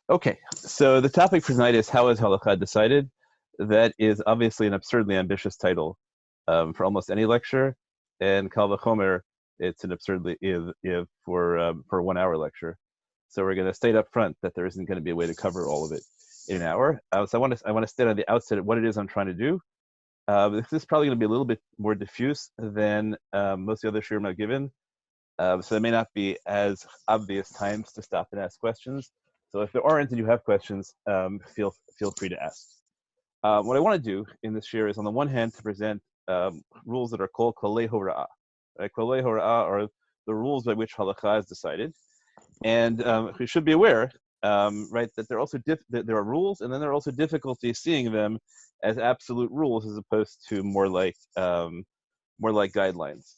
Okay, so the topic for tonight is how is Halakhah decided? That is obviously an absurdly ambitious title for almost any lecture, and Kal Vachomer, it's an absurdly if for a 1 hour lecture. So we're going to state up front that there isn't going to be a way to cover all of it in an hour. So I want to state on the outset what it is I'm trying to do. This is probably going to be a little bit more diffuse than most of the other shiurim I've given. So there may not be as obvious times to stop and ask questions. So if there aren't and you have questions, feel free to ask. What I want to do in this share is, on the one hand, to present rules that are called kolei hora'ah. Right? Kolei hora'ah are the rules by which halakha is decided, and we should be aware, right, that there are also that there are rules, and then there are also difficulties seeing them as absolute rules as opposed to more like guidelines.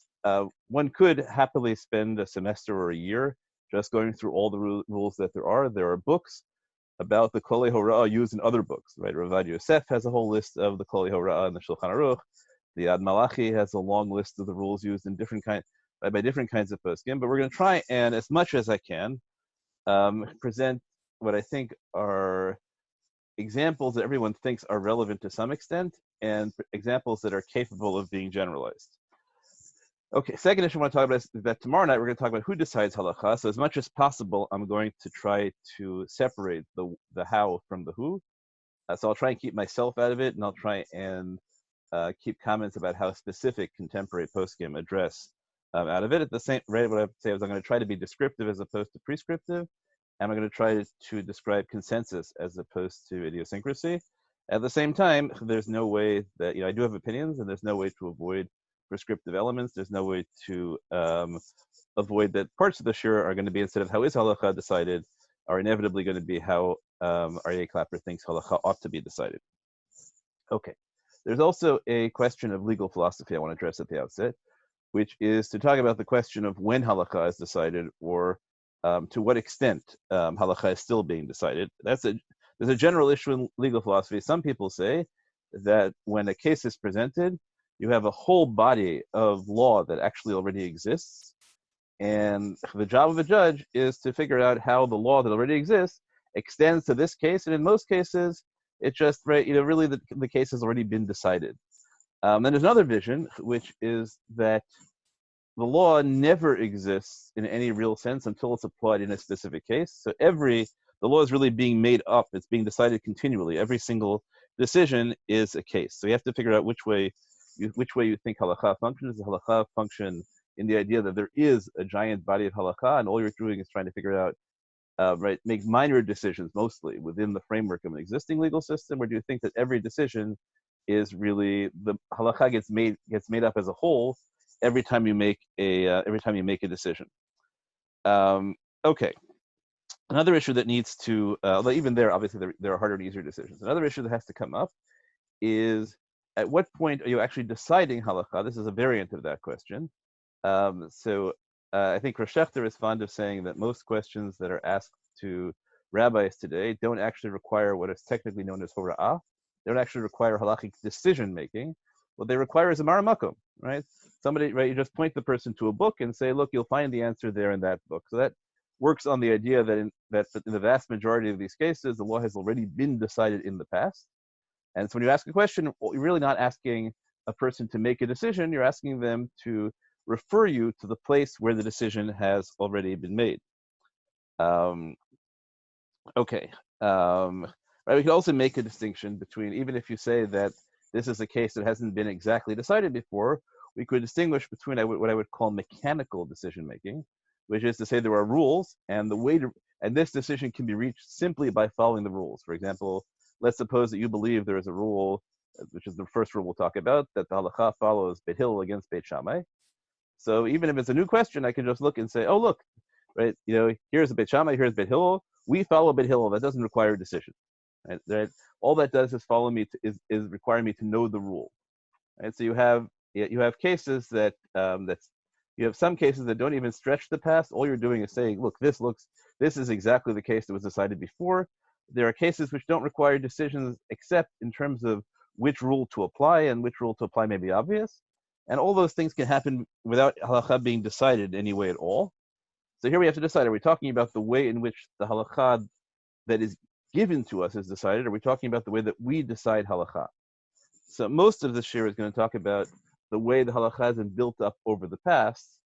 One could happily spend a semester or a year just going through all the rules that there are. There are books about the Kolei Hora'ah used in other books, right? Ravad Yosef has a whole list of the Kolei Hora'ah in the Shulchan Aruch. The Ad Malachi has a long list of the rules used in by different kinds of poskim. But we're going to try and, as much as I can, present what I think are examples that everyone thinks are relevant to some extent, and examples that are capable of being generalized. Okay, second issue I want to talk about is that tomorrow night we're going to talk about who decides halakha. So as much as possible, I'm going to try to separate the how from the who. So I'll try and keep myself out of it, and I'll try and keep comments about how specific contemporary poskim address out of it. At the same rate, what I would say is I'm going to try to be descriptive as opposed to prescriptive, and I'm going to try to describe consensus as opposed to idiosyncrasy. At the same time, there's no way that, I do have opinions, and there's no way to avoid prescriptive elements. There's no way to avoid that parts of the shur are going to be, instead of how is halakha decided, are inevitably going to be how Aryeh Clapper thinks halakha ought to be decided. Okay. There's also a question of legal philosophy I want to address at the outset, which is to talk about the question of when halakha is decided, or to what extent halakha is still being decided. There's a general issue in legal philosophy. Some people say that when a case is presented, you have a whole body of law that actually already exists, and the job of a judge is to figure out how the law that already exists extends to this case, and in most cases, it's just, right, really the case has already been decided. Then there's another vision, which is that the law never exists in any real sense until it's applied in a specific case. So the law is really being made up. It's being decided continually. Every single decision is a case. So you have to figure out which way you think halakha functions. Does halakha function in the idea that there is a giant body of halakha, and all you're doing is trying to figure out, make minor decisions mostly within the framework of an existing legal system, or do you think that every decision is really, the halakha gets made up as a whole every time you make a decision? Okay. Another issue that needs to, although even there, obviously, there are harder and easier decisions. Another issue that has to come up is, at what point are you actually deciding halakha? This is a variant of that question. I think Rosh Shechter is fond of saying that most questions that are asked to rabbis today don't actually require what is technically known as hora'ah. They don't actually require halachic decision making. What they require is a maramakom, right? Somebody, right? You just point the person to a book and say, look, you'll find the answer there in that book. So that works on the idea that in the vast majority of these cases, the law has already been decided in the past. And so when you ask a question, you're really not asking a person to make a decision. You're asking them to refer you to the place where the decision has already been made. Okay. Right. We could also make a distinction between, even if you say that this is a case that hasn't been exactly decided before, we could distinguish between what I would call mechanical decision making, which is to say there are rules, and this decision can be reached simply by following the rules. For example, let's suppose that you believe there is a rule, which is the first rule we'll talk about, that the halakha follows Beit Hillel against Beit Shammai. So even if it's a new question, I can just look and say, oh, look, right, here's Beit Shammai, here's Beit Hillel. We follow Beit Hillel. That doesn't require a decision. Right? All that does is is require me to know the rule. Right? So you have cases that you have some cases that don't even stretch the past. All you're doing is saying, look, this is exactly the case that was decided before. There are cases which don't require decisions except in terms of which rule to apply, and which rule to apply may be obvious. And all those things can happen without halakha being decided in any way at all. So here we have to decide, are we talking about the way in which the halakha that is given to us is decided? Or are we talking about the way that we decide halakha? So most of the shir is going to talk about the way the halakha has been built up over the past,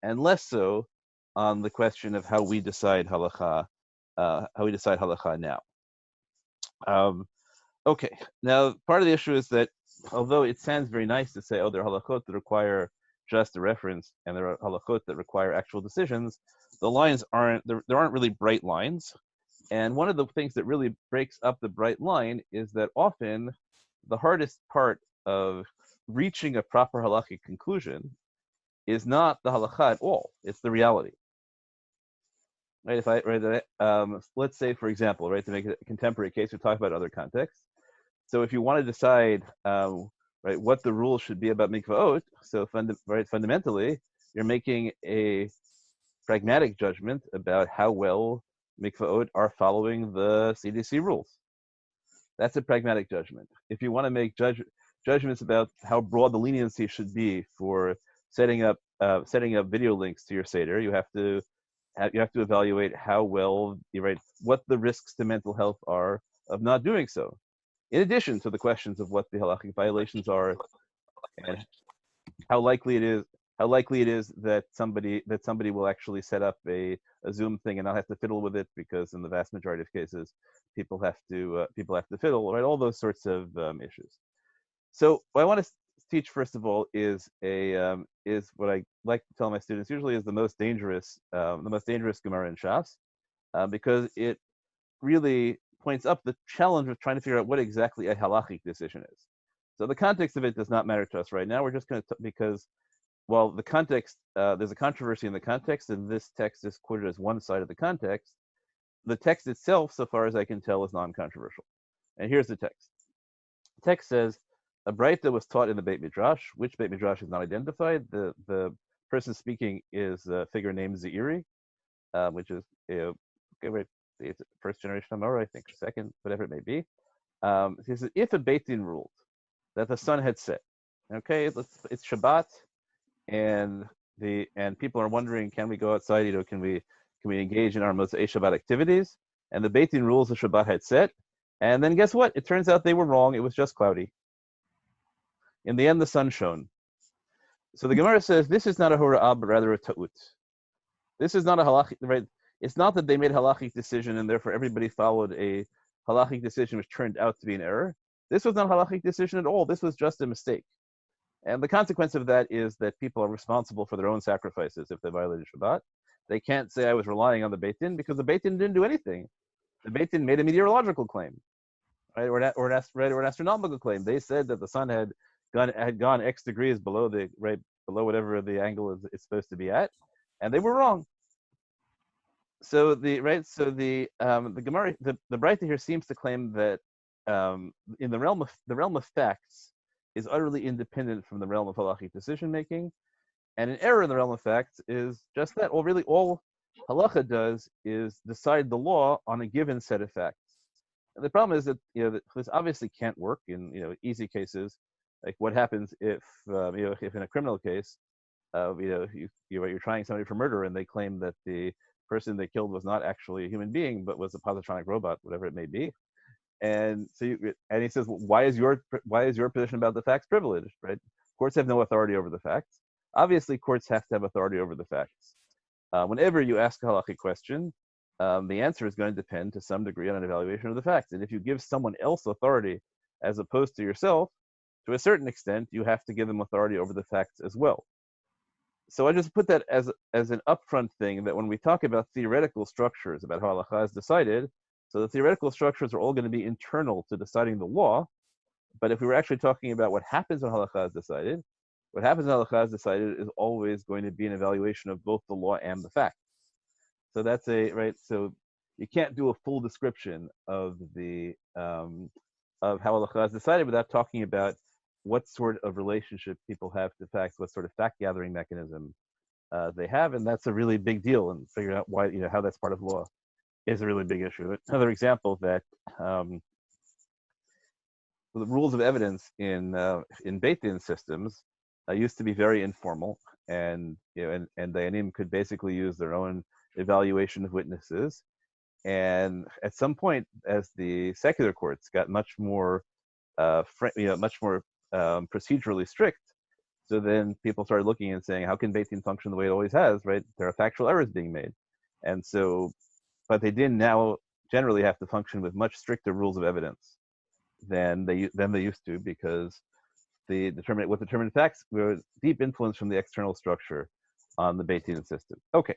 and less so on the question of how we decide halakha, now. Okay, now part of the issue is that although it sounds very nice to say, oh, there are halachot that require just a reference, and there are halachot that require actual decisions, the lines aren't there aren't really bright lines. And one of the things that really breaks up the bright line is that often the hardest part of reaching a proper halakhic conclusion is not the halakha at all; it's the reality. Right? If I let's say, for example, right, to make it a contemporary case, we talk about other contexts. So if you want to decide, right, what the rules should be about mikvaot, so fundamentally, you're making a pragmatic judgment about how well mikvaot are following the CDC rules. That's a pragmatic judgment. If you want to make judgments about how broad the leniency should be for setting up video links to your Seder, you have to evaluate how well, right, what the risks to mental health are of not doing so. In addition to the questions of what the halachic violations are, and how likely it is that somebody will actually set up a Zoom thing and not have to fiddle with it, because in the vast majority of cases, people have to fiddle, right? All those sorts of issues. So what I want to teach first of all is what I like to tell my students usually is the most dangerous Gemara in Shas, because it really points up the challenge of trying to figure out what exactly a halachic decision is. So the context of it does not matter to us right now. We're just going to, because, well, the context, there's a controversy in the context, and this text is quoted as one side of the context. The text itself, so far as I can tell, is non-controversial. And here's the text. The text says, a braita was taught in the Beit Midrash. Which Beit Midrash is not identified. The person speaking is a figure named Zeiri, which is, okay, wait, it's first generation Amora, I think, or second, whatever it may be. He says, if a Beit Din ruled that the sun had set, okay, it's Shabbat, and people are wondering, can we go outside? Can we engage in our Motzei Shabbat activities? And the Beit Din rules the Shabbat had set, and then guess what? It turns out they were wrong. It was just cloudy. In the end, the sun shone. So the Gemara says this is not a hora'ah, but rather a ta'ut. This is not a halachic, right? It's not that they made a halachic decision and therefore everybody followed a halachic decision which turned out to be an error. This was not a halachic decision at all. This was just a mistake. And the consequence of that is that people are responsible for their own sacrifices if they violated Shabbat. They can't say I was relying on the Beit Din, because the Beit Din didn't do anything. The Beit Din made a meteorological claim, right, or an astronomical claim. They said that the sun had gone X degrees below below whatever the angle is supposed to be at, and they were wrong. So the Gemara, the Braita here seems to claim that in the realm of facts is utterly independent from the realm of halachic decision making, and an error in the realm of facts is just that. Well, really, all halacha does is decide the law on a given set of facts. And the problem is that this obviously can't work in easy cases, like what happens if if in a criminal case, you're trying somebody for murder and they claim that the person they killed was not actually a human being but was a positronic robot, whatever it may be. And so he says, well, why is your position about the facts privileged, right? Courts have no authority over the facts. Obviously, courts have to have authority over the facts. Whenever you ask a halachic question, the answer is going to depend to some degree on an evaluation of the facts. And if you give someone else authority as opposed to yourself, to a certain extent, you have to give them authority over the facts as well. So I just put that as an upfront thing, that when we talk about theoretical structures, about how Halakhah is decided, so the theoretical structures are all going to be internal to deciding the law. But if we were actually talking about what happens when Halakhah is decided, what happens when Halakhah is decided is always going to be an evaluation of both the law and the facts. So that's right. So you can't do a full description of how Halakhah is decided without talking about what sort of relationship people have to facts, what sort of fact-gathering mechanism they have, and that's a really big deal. And figuring out why, how that's part of law is a really big issue. Another example that the rules of evidence in Beit Din systems used to be very informal, and and Dayanim could basically use their own evaluation of witnesses. And at some point, as the secular courts got much more, much more procedurally strict, so then people started looking and saying, how can Beit Din function the way it always has, right? There are factual errors being made. And so, but they did now generally have to function with much stricter rules of evidence than they used to, because what determined facts were deep influence from the external structure on the Beit Din system. Okay,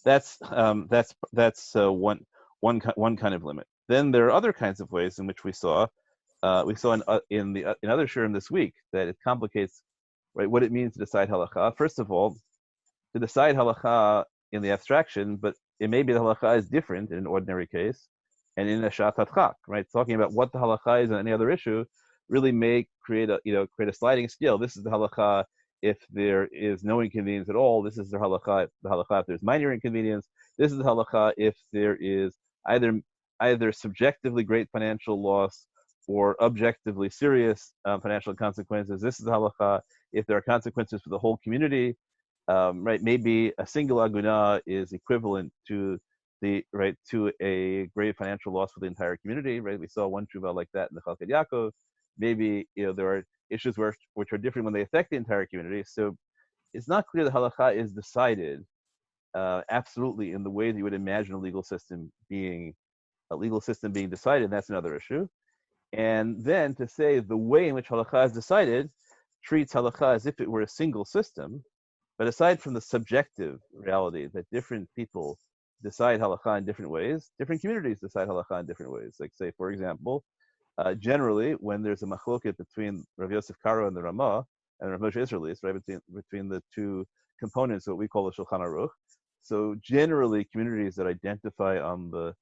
that's one kind of limit. Then there are other kinds of ways in which we saw in other shurim this week that it complicates, right, what it means to decide halakha. First of all, to decide halakha in the abstraction, but it may be the halakha is different in an ordinary case, and in a shatat chak, right? Talking about what the halakha is on any other issue really may create a sliding scale. This is the halakha if there is no inconvenience at all. This is the halakha if there's minor inconvenience. This is the halakha if there is either subjectively great financial loss or objectively serious financial consequences. This is the halakha if there are consequences for the whole community. Right, maybe a single aguna is equivalent to a grave financial loss for the entire community. Right, we saw one tshuva like that in the Halakhah Yaakov. Maybe there are issues which are different when they affect the entire community. So it's not clear that halakha is decided absolutely in the way that you would imagine a legal system being decided. That's another issue. And then to say the way in which halakha is decided treats halakha as if it were a single system. But aside from the subjective reality that different people decide halakha in different ways, different communities decide halakha in different ways. Like, say, for example, generally, when there's a machloket between Rav Yosef Karo and the Ramah and Rav Moshe Israelis, right, between the two components of what we call the Shulchan Aruch, so generally, communities that identify on the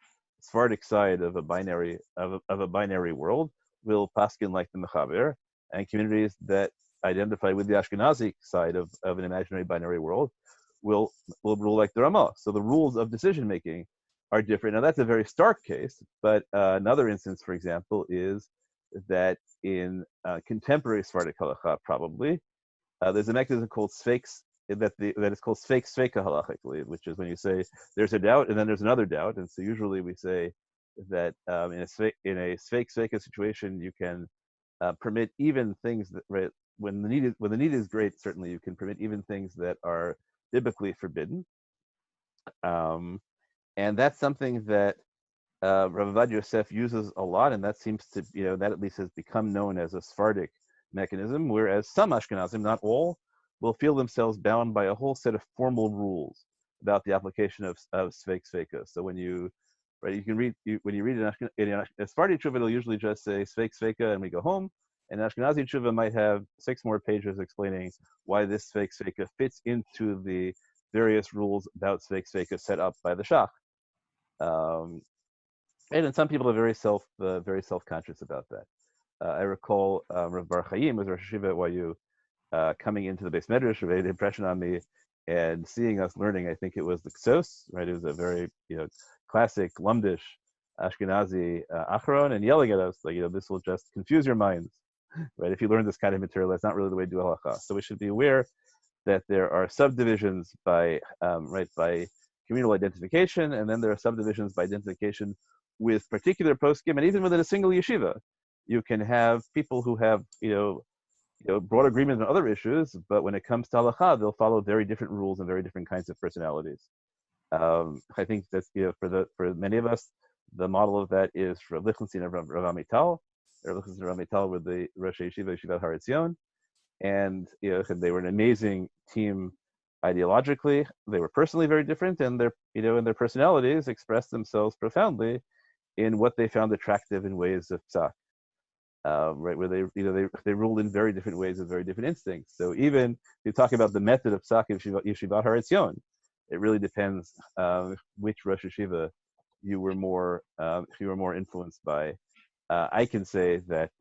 Sephardic side of a binary world will paskin like the Mechaber, and communities that identify with the Ashkenazi side of an imaginary binary world will rule like the Ramah. So the rules of decision making are different. Now that's a very stark case, but another instance, for example, is that in contemporary Sephardic halakha, probably there's a mechanism called sfeiks that is called sveika halachically, which is when you say there's a doubt and then there's another doubt, and so usually we say that in a sveika situation you can permit even things that, right, when the need is great, certainly you can permit even things that are biblically forbidden, and that's something that Rav Avad Yosef uses a lot, and that seems to, that at least has become known as a Sephardic mechanism, whereas some Ashkenazim, not all, will feel themselves bound by a whole set of formal rules about the application of sveika. So when you can read, when you read in a Sephardi tshuva, it'll usually just say sveika and we go home. And Ashkenazi tshuva might have 6 more pages explaining why this sveika fits into the various rules about sveika set up by the Shach. And some people are very self-conscious about that. I recall Rav Bar Chaim was Rosh Yeshiva at YU, coming into the Beis Medrash, made an impression on me, and seeing us learning. I think it was the Ksos, right? It was a very classic Lumdish Ashkenazi Achron, and yelling at us like, this will just confuse your minds, right? If you learn this kind of material, that's not really the way to do halacha. So we should be aware that there are subdivisions by communal identification, and then there are subdivisions by identification with particular poskim, and even within a single yeshiva, you can have people who have broad agreement on other issues, but when it comes to halakha, they'll follow very different rules and very different kinds of personalities. I think that's for many of us, the model of that is Rav Lichtenstein and Rav Amital. Rav Lichtenstein and Rav Amital were the Rosh Yeshiva Har Etzion, and they were an amazing team ideologically. They were personally very different, and their personalities expressed themselves profoundly in what they found attractive in ways of psak, right? Where they ruled in very different ways with very different instincts. So even if you talk about the method of psak of Yeshivat Har Etzion, it really depends which Rosh Yeshiva you were more influenced by. I can say that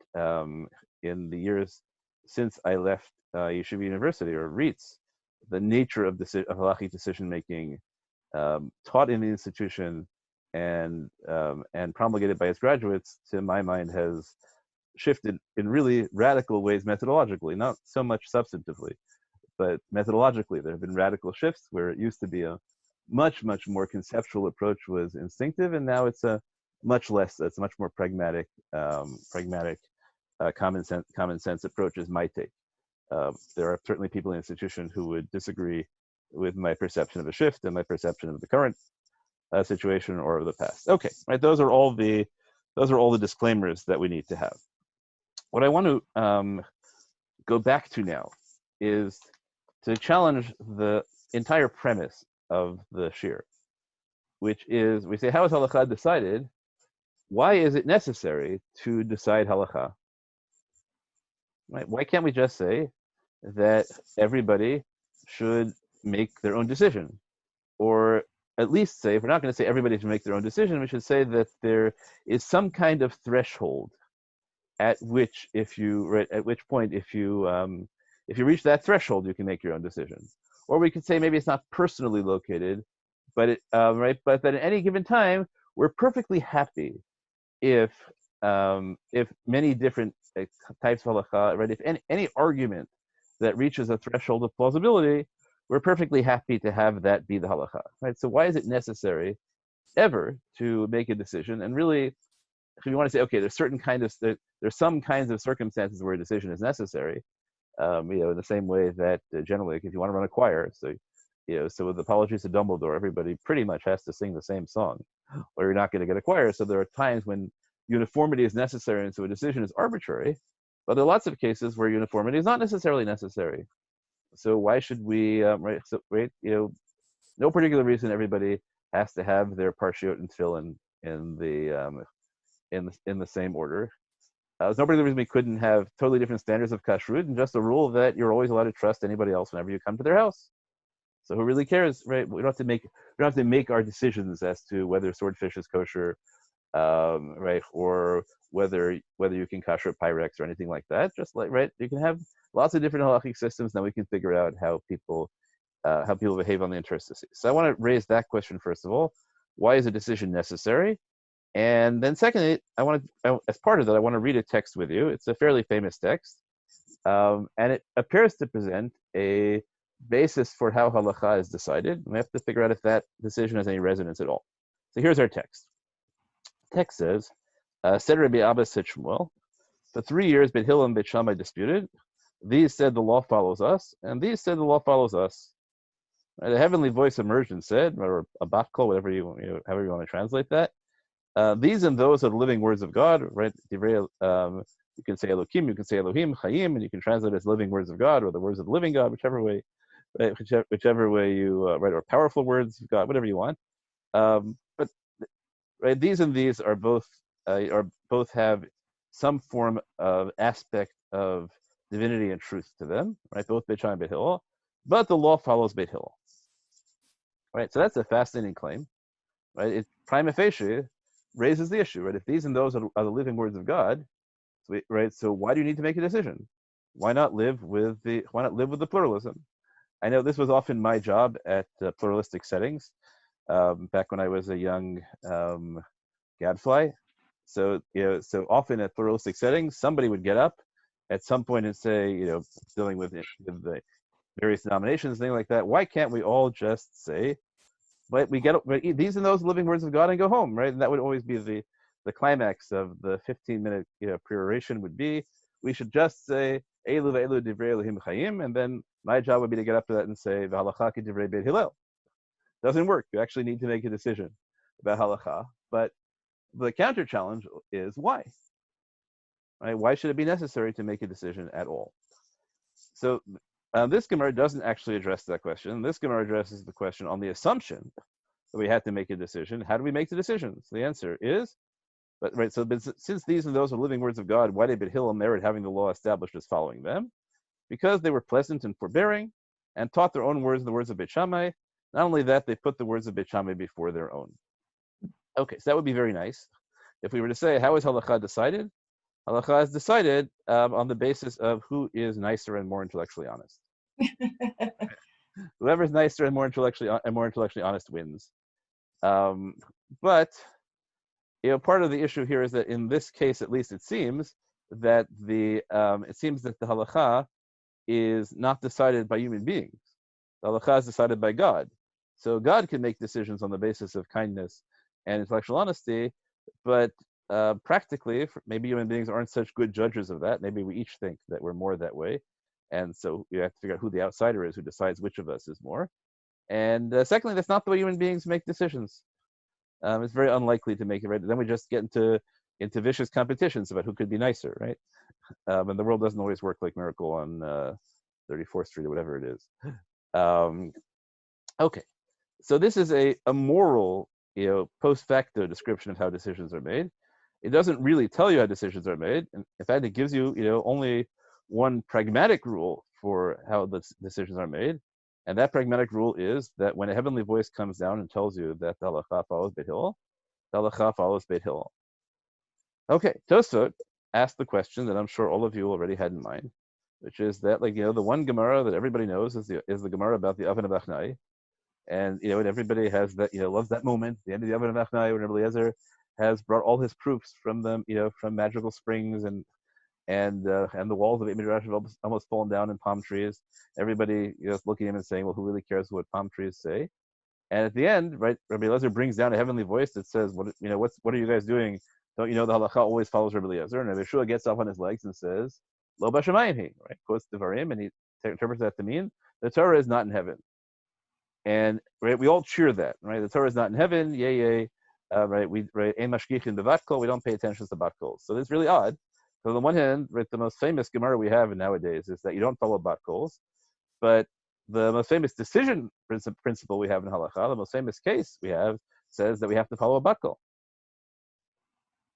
in the years since I left Yeshiva University, or REITs, the nature of halachic decision making taught in the institution and promulgated by its graduates, to my mind, has shifted in really radical ways methodologically, not so much substantively, but methodologically. There have been radical shifts where it used to be a much more conceptual approach was instinctive, and now it's a much more pragmatic, common sense approach is my take. There are certainly people in the institution who would disagree with my perception of a shift and my perception of the current situation or of the past. Okay, right. Those are all the disclaimers that we need to have. What I want to go back to now is to challenge the entire premise of the shir, which is, we say, how is Halakhah decided? Why is it necessary to decide Halakhah? Right? Why can't we just say that everybody should make their own decision? Or at least say, if we're not going to say everybody should make their own decision, we should say that there is some kind of threshold at which, if you reach that threshold, you can make your own decision. Or we could say maybe it's not personally located, but but that at any given time we're perfectly happy if many different types of halakha, right? If any argument that reaches a threshold of plausibility, we're perfectly happy to have that be the halakha, right? So why is it necessary ever to make a decision? And really, if you want to say, okay, there's some kinds of circumstances where a decision is necessary, in the same way that generally, if you want to run a choir, so with Apologies to Dumbledore, everybody pretty much has to sing the same song, or you're not going to get a choir. So there are times when uniformity is necessary, and so a decision is arbitrary. But there are lots of cases where uniformity is not necessarily necessary. So why should we, no particular reason everybody has to have their parshiot and tefillin in the same order. There's no particular reason we couldn't have totally different standards of kashrut, and just a rule that you're always allowed to trust anybody else whenever you come to their house. So who really cares, right? We don't have to make our decisions as to whether swordfish is kosher, right, or whether you can kasher Pyrex or anything like that. Just like, right, you can have lots of different halachic systems. Then we can figure out how people behave on the interstices. So I want to raise that question first of all. Why is a decision necessary? And then secondly, as part of that, I want to read a text with you. It's a fairly famous text, and it appears to present a basis for how halakha is decided. We have to figure out if that decision has any resonance at all. So here's our text. The text says, said Rabbi Abba said Shmuel, for 3 years Beit Hillel and Beit Shammai disputed. These said the law follows us, and these said the law follows us. Right, a heavenly voice emerged and said, or a bat kol, however you want to translate that. These and those are the living words of God, right? You can say Elokim, you can say Elohim, Chayim, and you can translate it as living words of God or the words of the living God, whichever way, right? Whichever way you write, or powerful words of God, whatever you want. But right, these and these are both have some form of aspect of divinity and truth to them, right? Both Beit Shammai and Beit Hillel, but the law follows Beit Hillel, right? So that's a fascinating claim, right? It prima facie raises the issue, right? If these and those are the living words of God, right? So why do you need to make a decision? Why not live with the pluralism? I know this was often my job at pluralistic settings back when I was a young gadfly. So often at pluralistic settings, somebody would get up at some point and say, dealing with the various denominations, things like that. Why can't we all just say, right, these and those living words of God and go home, right? And that would always be the climax of the 15-minute peroration would be, we should just say, Elu ve'elu divrei Elohim chayim, and then my job would be to get up to that and say, Halakhah divrei Beit Hillel. Doesn't work. You actually need to make a decision about halakha. But the counter challenge is why? Right? Why should it be necessary to make a decision at all? So this Gemara doesn't actually address that question. This Gemara addresses the question on the assumption that we had to make a decision. How do we make the decision? So the answer is, since these and those are living words of God, why did Beit Hillel merit having the law established as following them? Because they were pleasant and forbearing, and taught their own words, the words of Beit Shammai. Not only that, they put the words of Beit Shammai before their own. Okay, so that would be very nice. If we were to say, how is Halakhah decided? Halakhah is decided on the basis of who is nicer and more intellectually honest. Whoever's nicer and more intellectually honest wins. But part of the issue here is that in this case, at least, it seems that the halakha is not decided by human beings. The halakha is decided by God. So God can make decisions on the basis of kindness and intellectual honesty, but practically, maybe human beings aren't such good judges of that. Maybe we each think that we're more that way. And so you have to figure out who the outsider is who decides which of us is more. And secondly, that's not the way human beings make decisions. It's very unlikely to make it right. Then we just get into vicious competitions about who could be nicer, right? And the world doesn't always work like Miracle on 34th Street or whatever it is. Okay, so this is a moral, post facto description of how decisions are made. It doesn't really tell you how decisions are made. In fact, it gives you, only one pragmatic rule for how the decisions are made. And that pragmatic rule is that when a heavenly voice comes down and tells you that the halacha follows Beit Hillel, the halacha follows Beit Hillel. Okay, Tosfot asked the question that I'm sure all of you already had in mind, which is that, the one Gemara that everybody knows is the Gemara about the oven of Achnai. And, and everybody has that, loves that moment, the end of the oven of Achnai, when Eliezer has brought all his proofs from from magical springs and the walls of Beit Midrash have almost fallen down in palm trees. Everybody, looking at him and saying, well, who really cares what palm trees say? And at the end, right, Rabbi Eliezer brings down a heavenly voice that says, what are you guys doing? Don't you know the halacha always follows Rabbi Eliezer? And Rabbi Yeshua gets up on his legs and says, Lo b'shamayim he, right? Quotes Devarim, and he interprets that to mean the Torah is not in heaven. And right, we all cheer that, right? The Torah is not in heaven, yay, yay. Right, we ein mashgichin bevatkol, we don't pay attention to batkol. So it's really odd. So on the one hand, right, the most famous Gemara we have nowadays is that you don't follow batkols, but the most famous decision principle we have in Halakhah, the most famous case we have, says that we have to follow a batkol.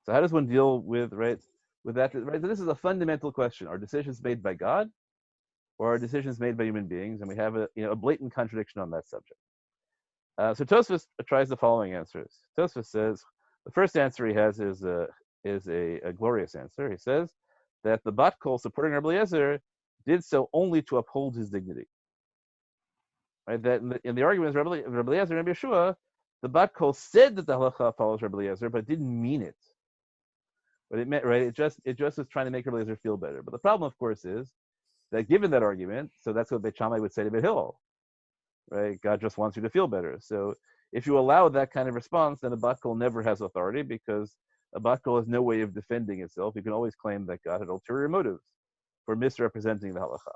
So how does one deal with that? Right, so this is a fundamental question: are decisions made by God, or are decisions made by human beings? And we have a blatant contradiction on that subject. So Tosfos tries the following answers. Tosfos says the first answer he has is a glorious answer. He says that the bat kol supporting Rabbi Eliezer did so only to uphold his dignity. Right? That in the arguments of Rabbi Eliezer and Rabbi Yeshua, the bat kol said that the halacha follows Rabbi Eliezer, but didn't mean it. But it meant, right? It just was trying to make Rabbi Eliezer feel better. But the problem, of course, is that given that argument, so that's what Beit Shammai would say to Beit Hillel. Right? God just wants you to feel better. So if you allow that kind of response, then a bat kol never has authority, because a bat kol has no way of defending itself. You can always claim that God had ulterior motives for misrepresenting the halacha.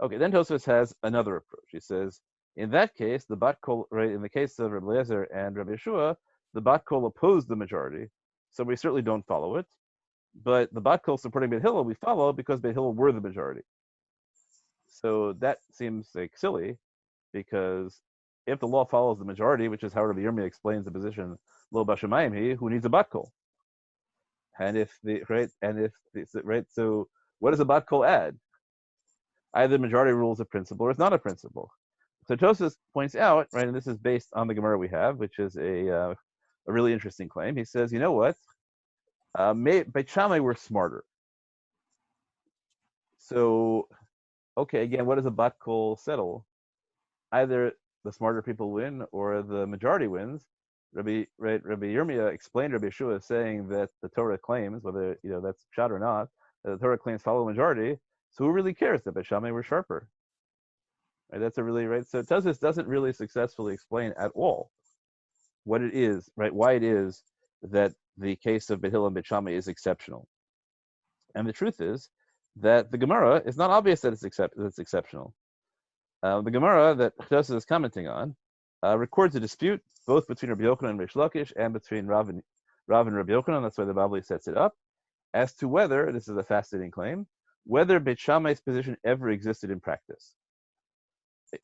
Okay, then Tosfos has another approach. He says, in that case, the bat kol, right, in the case of Rabbi Eliezer and Rabbi Yeshua, the bat kol opposed the majority, so we certainly don't follow it. But the bat kol supporting Beit Hillel we follow because Beit Hillel were the majority. So that seems like silly, because if the law follows the majority, which is how Rabbi Yirmiyah explains the position, lo b'shamayim he, who needs a bat kol? So what does a bat kol add? Either majority rule is a principle or it's not a principle. So Tosfos points out, right, and this is based on the Gemara we have, which is a really interesting claim. He says, you know what? Beit Shammai were smarter. So, okay, again, what does a bat kol settle? Either the smarter people win or the majority wins. Rabbi Yirmiyah explained Rabbi Yeshua saying that the Torah claims, whether that's pshat or not, that the Torah claims follow the majority. So who really cares that Beit Shammai were sharper? Right, that's a really right. So Tosfos doesn't really successfully explain at all what it is, right? Why it is that the case of Beit Hillel and Beit Shammai is exceptional. And the truth is that the Gemara is not obvious that it's exceptional. The Gemara that Tosfos is commenting on records a dispute both between Rabbi Yochanan and Rish Lakish and between Rav and Rabbi Yochanan. That's why the Bavli sets it up, as to whether, this is a fascinating claim, whether Beit Shammai's position ever existed in practice.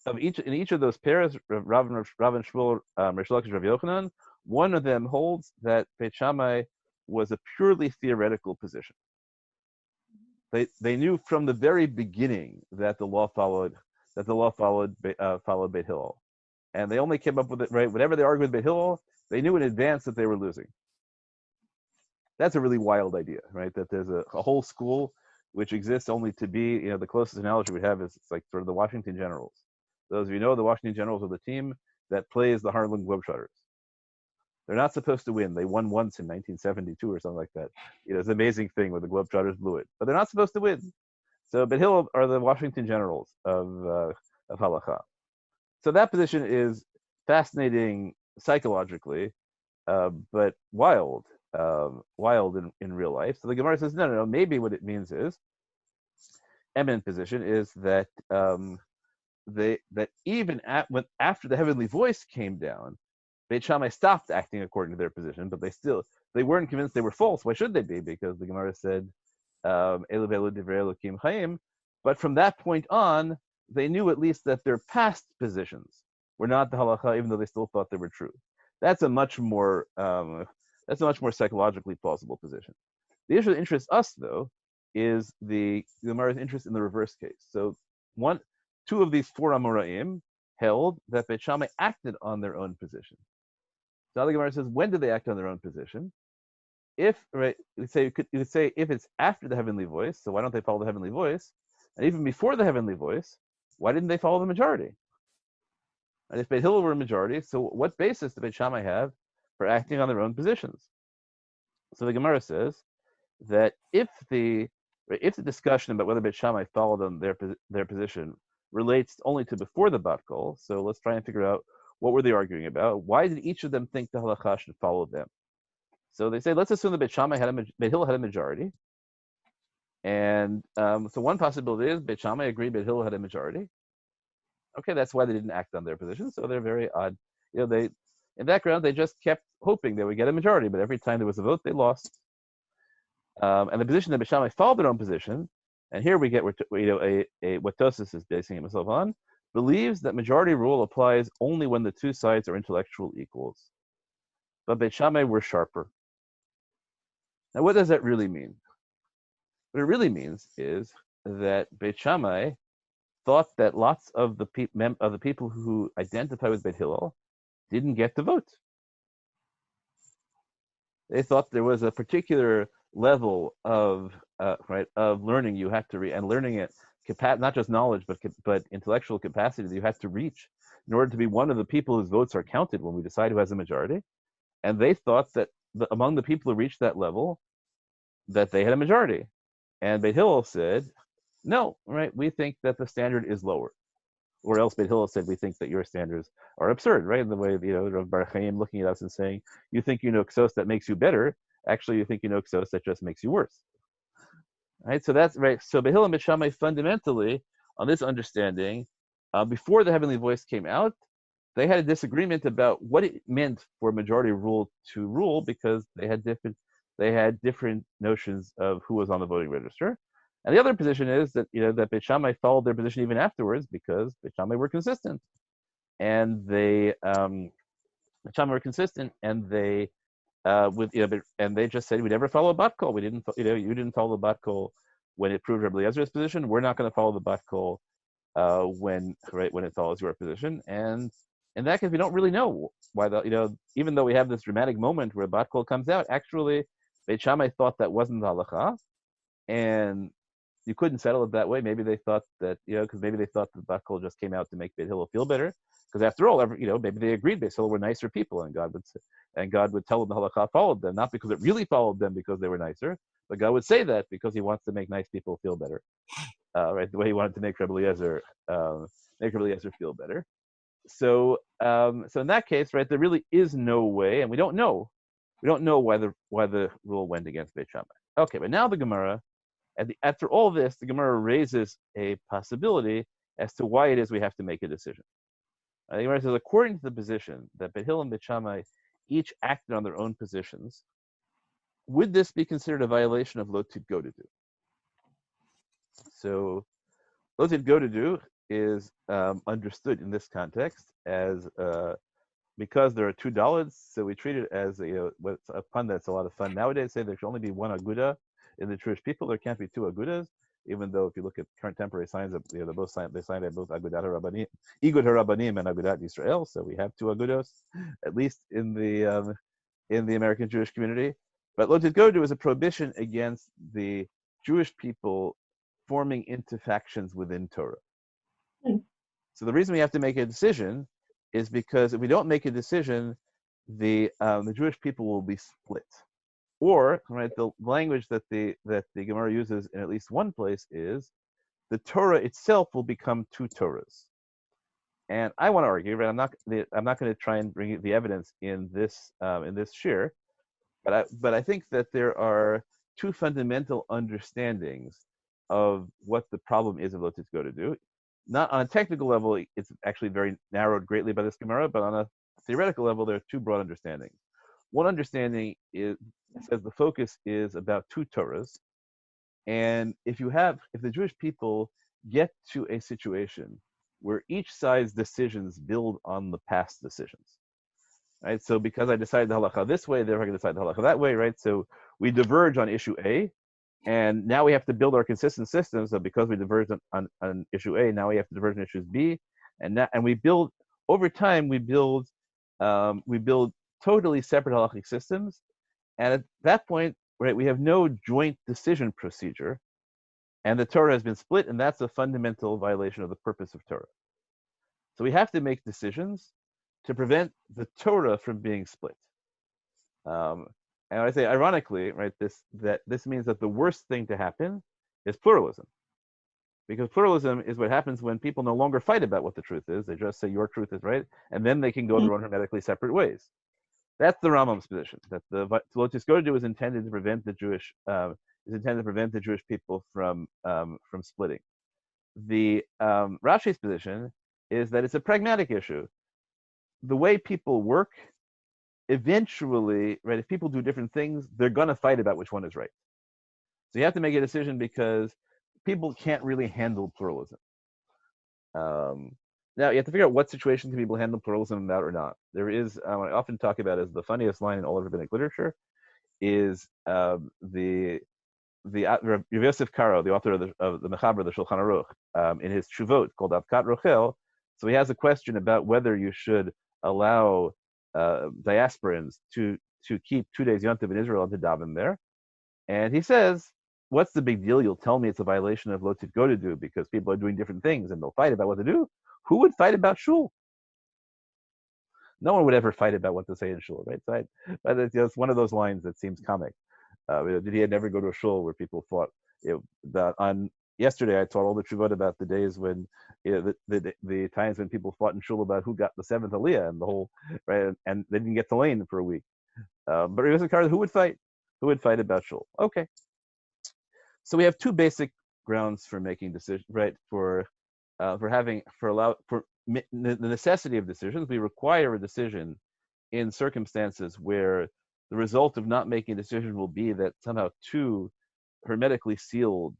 In each of those pairs, Rav and Shmuel, Rish Lakish, Rabbi Yochanan, one of them holds that Beit Shammai was a purely theoretical position. They knew from the very beginning that the law followed Beit Hillel, and they only came up with it, right. Whenever they argued with Beit Hillel, they knew in advance that they were losing. That's a really wild idea, right? That there's a whole school which exists only to be, the closest analogy we have is it's like sort of the Washington Generals. Those of you know, the Washington Generals are the team that plays the Harlem Globetrotters. They're not supposed to win. They won once in 1972 or something like that. It's an amazing thing where the Globetrotters blew it, but they're not supposed to win. So Beit Hillel are the Washington Generals of Halakhah. So that position is fascinating psychologically, but wild in real life. So the Gemara says, no, no, no. Maybe what it means is eminent position is that that even after the heavenly voice came down, Beit Shammai stopped acting according to their position, but they weren't convinced they were false. Why should they be? Because the Gemara said, "Elu v'elu divrei Elokim chayim." But from that point on, they knew at least that their past positions were not the halacha, even though they still thought they were true. That's a much more psychologically plausible position. The issue that interests us, though, is the Gemara's interest in the reverse case. So two of these four Amoraim held that Beit Shammai acted on their own position. So the Gemara says, when did they act on their own position? If you would say if it's after the heavenly voice, so why don't they follow the heavenly voice? And even before the heavenly voice, why didn't they follow the majority? And if Beit Hillel were a majority, so what basis did Beit Shammai have for acting on their own positions? So the Gemara says that if the discussion about whether Beit Shammai followed on their position relates only to before the bat kol, so let's try and figure out what were they arguing about. Why did each of them think the halacha should follow them? So they say, let's assume that Beit Hillel had a majority, and so one possibility is Beit Shammai agreed Beit Hillel had a majority. Okay, that's why they didn't act on their position. So they're very odd. In the background, they just kept hoping they would get a majority, but every time there was a vote, they lost. And the position that Beit Shammai followed their own position, and here we get what Tosfos is basing himself on, believes that majority rule applies only when the two sides are intellectual equals. But Beit Shammai were sharper. Now, what does that really mean? What it really means is that Beit Shammai thought that lots of the people who identify with Beit Hillel didn't get to vote. They thought there was a particular level of learning you have to reach, and learning it not just knowledge but intellectual capacity that you have to reach in order to be one of the people whose votes are counted when we decide who has a majority. And they thought that among the people who reached that level, that they had a majority. And Beit Hillel said, no, we think that the standard is lower. Or else Beit Hillel said, we think that your standards are absurd, right? In the way, Rav Bar Chaim looking at us and saying, you think you know Ksos that makes you better. Actually, you think you know Ksos that just makes you worse. Right? So that's right. So Beit Hillel and Beit Shammai fundamentally, on this understanding, before the heavenly voice came out, they had a disagreement about what it meant for majority rule to rule, because they had different notions of who was on the voting register. And the other position is that that Beit Shammai followed their position even afterwards, because Beit Shammai were consistent, and they Beit Shammai were consistent, and they and they just said, we never follow bat kol. We didn't, you didn't follow the bat kol when it proved Rabbi Eliezer's position. We're not going to follow the bat kol when it follows your position. And in that case, we don't really know why even though we have this dramatic moment where bat kol comes out, actually Beit Shammai thought that wasn't the halacha, and you couldn't settle it that way. Maybe they thought that, because maybe they thought the bat kol just came out to make Beit Hillel feel better. Because after all, maybe they agreed Beit Hillel were nicer people, and God would tell them the halacha followed them, not because it really followed them because they were nicer, but God would say that because He wants to make nice people feel better, right? The way He wanted to make Rabbi Eliezer feel better. So in that case, right, there really is no way, and we don't know why the rule went against Beit Shammai. Okay, but now the Gemara, after all this, the Gemara raises a possibility as to why it is we have to make a decision. The Gemara says, according to the position that Beit Hillel and Beit Shammai each acted on their own positions, would this be considered a violation of lo tidgodedu? So lo tidgodedu is understood in this context as because there are $2, so we treat it as a pun that's a lot of fun nowadays. Say there should only be one aguda in the Jewish people. There can't be two agudas, even though if you look at contemporary signs, they signed at both Agudat HaRabbanim, Igud HaRabbanim, and Agudat Yisrael. So we have two agudos, at least in the American Jewish community. But lo tidgodedu is a prohibition against the Jewish people forming into factions within Torah. So the reason we have to make a decision is because if we don't make a decision, the Jewish people will be split. Or, the language that the Gemara uses in at least one place is the Torah itself will become two Torahs. And I want to argue, right? I'm not going to try and bring the evidence in this shir, but I think that there are two fundamental understandings of what the problem is of lo go to do. Not on a technical level, it's actually very narrowed greatly by this Gemara, but on a theoretical level, there are two broad understandings. One understanding is says the focus is about two Torahs, and if the Jewish people get to a situation where each side's decisions build on the past decisions, right? So because I decided the halacha this way, therefore I can decide the halacha that way, right? So we diverge on issue A, and now we have to build our consistent system. So because we diverge on issue A, now we have to diverge on issues B, and we build over time. We build totally separate halachic systems, and at that point, right, we have no joint decision procedure, and the Torah has been split, and that's a fundamental violation of the purpose of Torah. So we have to make decisions to prevent the Torah from being split. And I say, ironically, right, this means that the worst thing to happen is pluralism, because pluralism is what happens when people no longer fight about what the truth is. They just say your truth is right, and then they can go their own hermetically separate ways. That's the Rambam's position. That the lo tisgodu is intended to prevent the Jewish people from splitting. The Rashi's position is that it's a pragmatic issue. The way people work, eventually, right, if people do different things, they're going to fight about which one is right. So you have to make a decision because people can't really handle pluralism. Now, you have to figure out what situation can people handle pluralism about or not. There is, what I often talk about as the funniest line in all of rabbinic literature, is the Rav Yosef Karo, the author of the Mechaber, the Shulchan Aruch, in his Shuvot called Avkat Rochel. So he has a question about whether you should allow diasporans to keep 2 days Yom Tov in Israel and to daven there. And he says, what's the big deal? You'll tell me it's a violation of lo go to do because people are doing different things and they'll fight about what to do. Who would fight about shul? No one would ever fight about what to say in shul, right? So it's one of those lines that seems comic. Did he never go to a shul where people fought? On yesterday, I taught all the tshuvot about the days when the times when people fought in shul about who got the seventh aliyah and the whole right, and they didn't get to lane for a week. But it was a card. Who would fight? Who would fight about shul? Okay. So we have two basic grounds for making decisions, right? For the necessity of decisions. We require a decision in circumstances where the result of not making a decision will be that somehow two hermetically sealed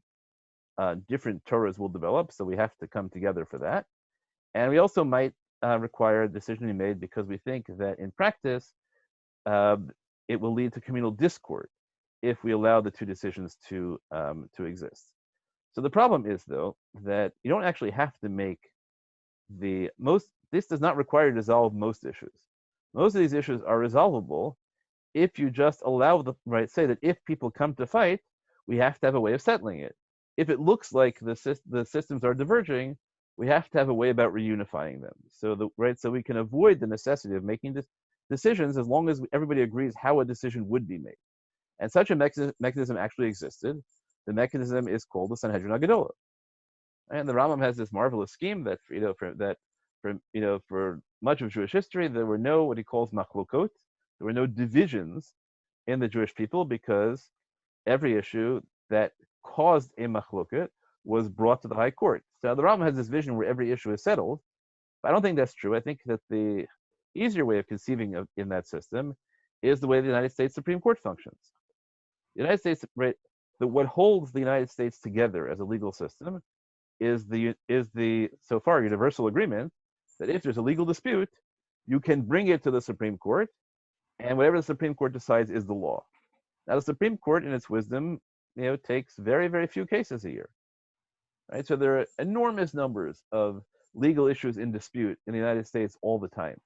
different Torahs will develop. So we have to come together for that. And we also might require a decision to be made because we think that in practice, it will lead to communal discord if we allow the two decisions to exist. So the problem is, though, that you don't actually have to make this does not require to resolve most issues. Most of these issues are resolvable if you just allow say that if people come to fight, we have to have a way of settling it. If it looks like the systems are diverging, we have to have a way about reunifying them. So so we can avoid the necessity of making decisions as long as everybody agrees how a decision would be made. And such a mechanism actually existed. The mechanism is called the Sanhedrin HaGedolah. And the Rambam has this marvelous scheme that for much of Jewish history there were no what he calls machlokot. There were no divisions in the Jewish people because every issue that caused a machloket was brought to the high court. So the Rambam has this vision where every issue is settled. But I don't think that's true. I think that the easier way of conceiving in that system is the way the United States Supreme Court functions. The United States, what holds the United States together as a legal system is the so far universal agreement that if there's a legal dispute, you can bring it to the Supreme Court, and whatever the Supreme Court decides is the law. Now, the Supreme Court, in its wisdom, takes very, very few cases a year, right? So there are enormous numbers of legal issues in dispute in the United States all the time.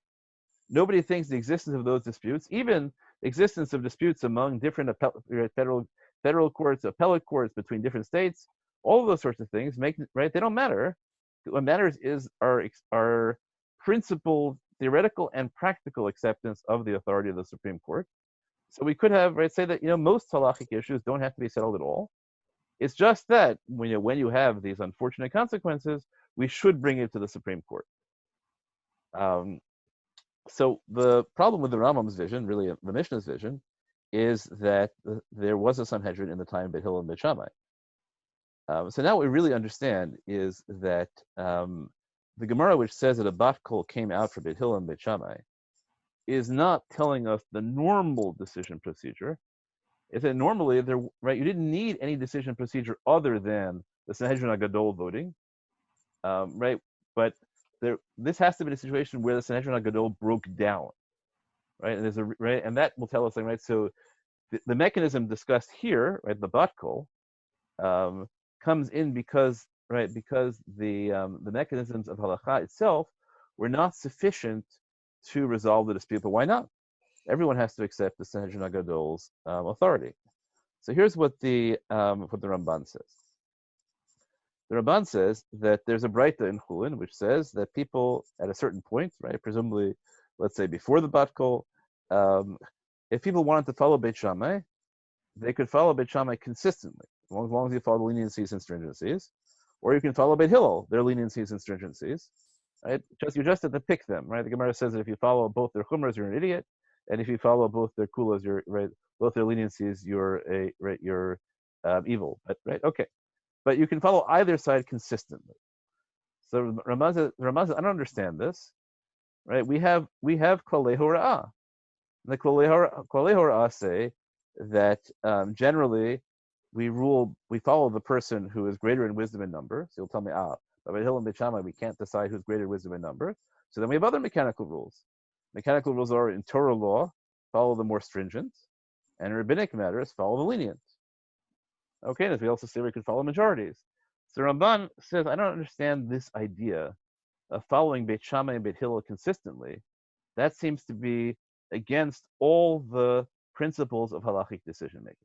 Nobody thinks the existence of those disputes, even the existence of disputes among different federal courts, appellate courts between different states, all of those sorts of things they don't matter. What matters is our principled theoretical and practical acceptance of the authority of the Supreme Court. So we could have say that most halachic issues don't have to be settled at all. It's just that when you have these unfortunate consequences, we should bring it to the Supreme Court. So the problem with the Rambam's vision, really the Mishnah's vision, is that there was a Sanhedrin in the time of Beit Hillel and Beit Shammai. So now what we really understand is that the Gemara, which says that a bat kol came out for Beit Hillel and Beit Shammai, is not telling us the normal decision procedure. It's that normally there, right? You didn't need any decision procedure other than the Sanhedrin Agadol voting, right? But this has to be a situation where the Sanhedrin Agadol broke down, right? And there's a right, and that will tell us, right? So the mechanism discussed here, right, the bat kol, comes in because, right, because the mechanisms of halakha itself were not sufficient to resolve the dispute. But why not? Everyone has to accept the Sanhedrin Agadol's authority. So here's what the Ramban says. The Ramban says that there's a Braita in Chulin which says that people at a certain point, right, presumably, let's say before the bat kol, if people wanted to follow Beit Shammai, they could follow Beit Shammai consistently, as long as you follow the leniencies and stringencies, or you can follow Beit Hillel, their leniencies and stringencies, right? You just have to pick them, right? The Gemara says that if you follow both their chumras, you're an idiot, and if you follow both their kulas, you're right. Both their leniencies, you're evil. But right, okay. But you can follow either side consistently. So Ramaz says, I don't understand this, right? We have Klalei Hora'ah. The Klalei Hora'ah say that generally we follow the person who is greater in wisdom and number. So you'll tell me, but Beit Hillel and Beit Shammai, we can't decide who's greater in wisdom and number. So then we have other mechanical rules. Mechanical rules are in Torah law, follow the more stringent, and in rabbinic matters, follow the lenient. Okay, and as we also say, we could follow majorities. So Ramban says, I don't understand this idea of following Beit Shammai and Beit Hillel consistently. That seems to be against all the principles of halachic decision making.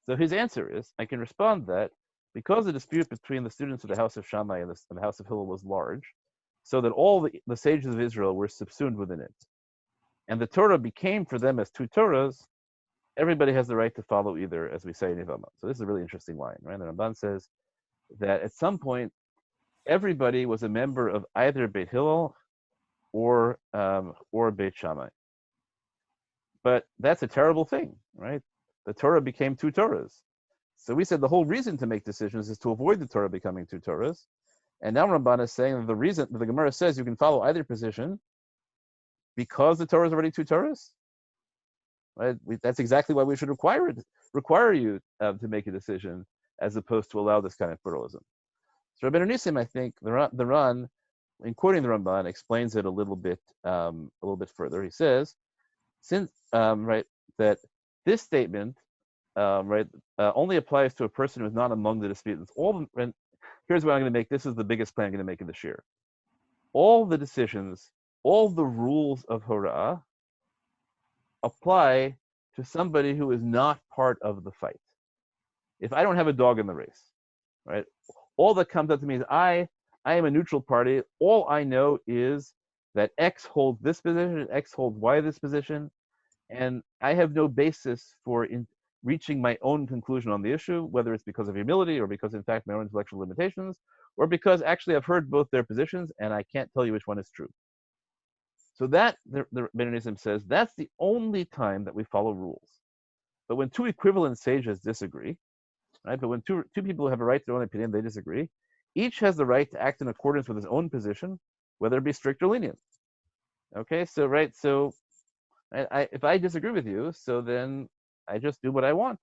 So his answer is, I can respond that because the dispute between the students of the house of Shammai and the house of Hillel was large, so that all the sages of Israel were subsumed within it, and the Torah became for them as two Torahs, everybody has the right to follow either, as we say in Ivama. So this is a really interesting line, right? The Ramban says that at some point, everybody was a member of either Beit Hillel or Beit Shammai. But that's a terrible thing, right? The Torah became two Torahs. So we said the whole reason to make decisions is to avoid the Torah becoming two Torahs. And now Ramban is saying that the reason that the Gemara says you can follow either position because the Torah is already two Torahs. Right? That's exactly why we should require you to make a decision as opposed to allow this kind of pluralism. So Rabbeinu Nissim, I think the Ran, in quoting the Ramban, explains it a little bit further. He says, since right, that this statement only applies to a person who is not among the disputants. And here's what I'm going to make. This is the biggest point I'm going to make in the shir. All the decisions, all the rules of Hora'ah apply to somebody who is not part of the fight. If I don't have a dog in the race, right? All that comes up to me is I am a neutral party. All I know is that X holds this position and X holds Y this position, and I have no basis for reaching my own conclusion on the issue, whether it's because of humility or because, in fact, my own intellectual limitations, or because actually I've heard both their positions and I can't tell you which one is true. So that, the Rabbeinu says, that's the only time that we follow rules. But when two equivalent sages disagree, right? But when two people have a right to their own opinion, they disagree, each has the right to act in accordance with his own position, whether it be strict or lenient. Okay, so if I disagree with you, so then I just do what I want,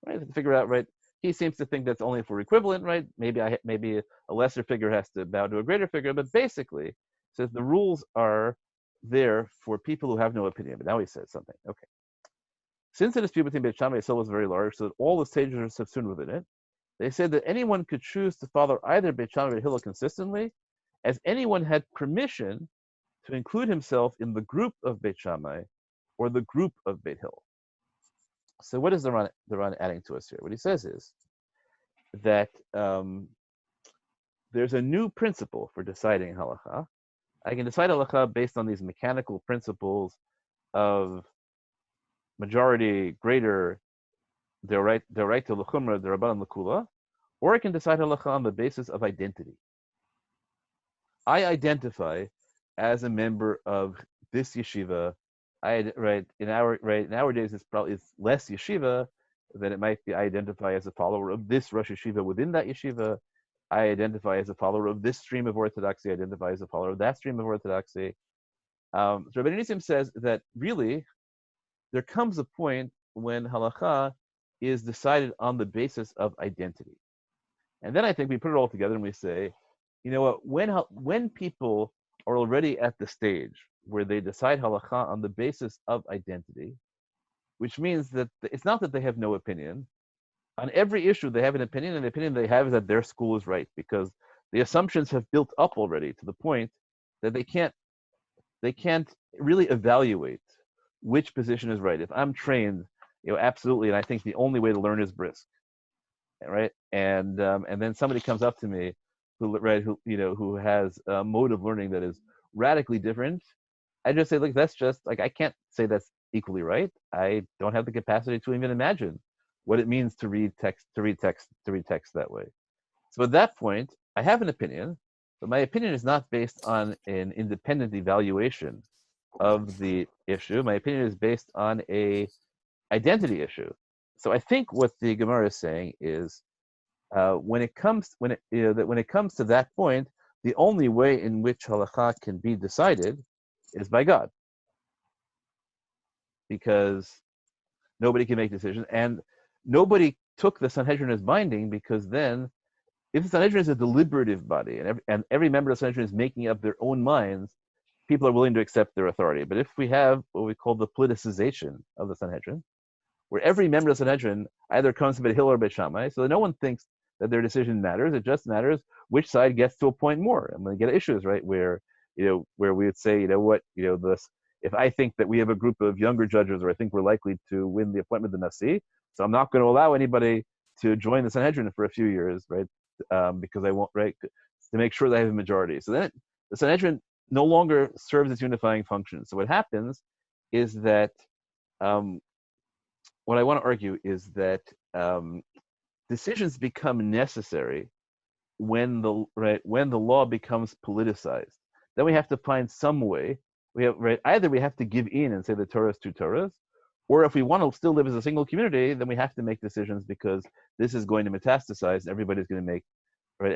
right? To figure out, right? He seems to think that's only if we're equivalent, right? Maybe a lesser figure has to bow to a greater figure, but basically, says the rules are there for people who have no opinion. But now he says something. Okay. Since the dispute between Beit Shammai and Hillel was very large, so that all the sages are subsumed within it, they said that anyone could choose to follow either Beit Shammai or Hillel consistently, as anyone had permission to include himself in the group of Beit Shammai or the group of Beit Hillel. So what is the Ran adding to us here? What he says is that there's a new principle for deciding halakha. I can decide halakha based on these mechanical principles of majority, greater, their right to l'chumra, their rabban l'kula, or I can decide halakha on the basis of identity. I identify as a member of this yeshiva. Nowadays it's less yeshiva than it might be. I identify as a follower of this Rosh Yeshiva within that yeshiva. I identify as a follower of this stream of orthodoxy. I identify as a follower of that stream of orthodoxy. So Rabbi Nissim says that really there comes a point when halakha is decided on the basis of identity. And then I think we put it all together and we say, you know what, when people are already at the stage where they decide halakha on the basis of identity, which means that it's not that they have no opinion. On every issue, they have an opinion, and the opinion they have is that their school is right, because the assumptions have built up already to the point that they can't really evaluate which position is right. If I'm trained, absolutely, and I think the only way to learn is brisk, right? And then somebody comes up to me who has a mode of learning that is radically different. I just say, like, that's just like, I can't say that's equally right. I don't have the capacity to even imagine what it means to read text that way. So at that point, I have an opinion, but my opinion is not based on an independent evaluation of the issue. My opinion is based on a identity issue. So I think what the Gemara is saying is, when it comes to that point, the only way in which halakha can be decided is by God, because nobody can make decisions, and nobody took the Sanhedrin as binding, because then, if the Sanhedrin is a deliberative body, and every member of the Sanhedrin is making up their own minds, people are willing to accept their authority. But if we have what we call the politicization of the Sanhedrin, where every member of the Sanhedrin either comes to Beit Hillel or Beit Shammai, so that no one thinks that their decision matters. It just matters which side gets to a point more. And when we get issues, right, where we would say, if I think that we have a group of younger judges, or I think we're likely to win the appointment of the Nasi, so I'm not going to allow anybody to join the Sanhedrin for a few years, right? Because I won't, right, to make sure that I have a majority. So then the Sanhedrin no longer serves its unifying function. So what happens is that what I want to argue is that decisions become necessary when the law becomes politicized. Then we have to find some way. Either we have to give in and say the Torah is two Torahs, or if we want to still live as a single community, then we have to make decisions, because this is going to metastasize, and everybody's going to make, right?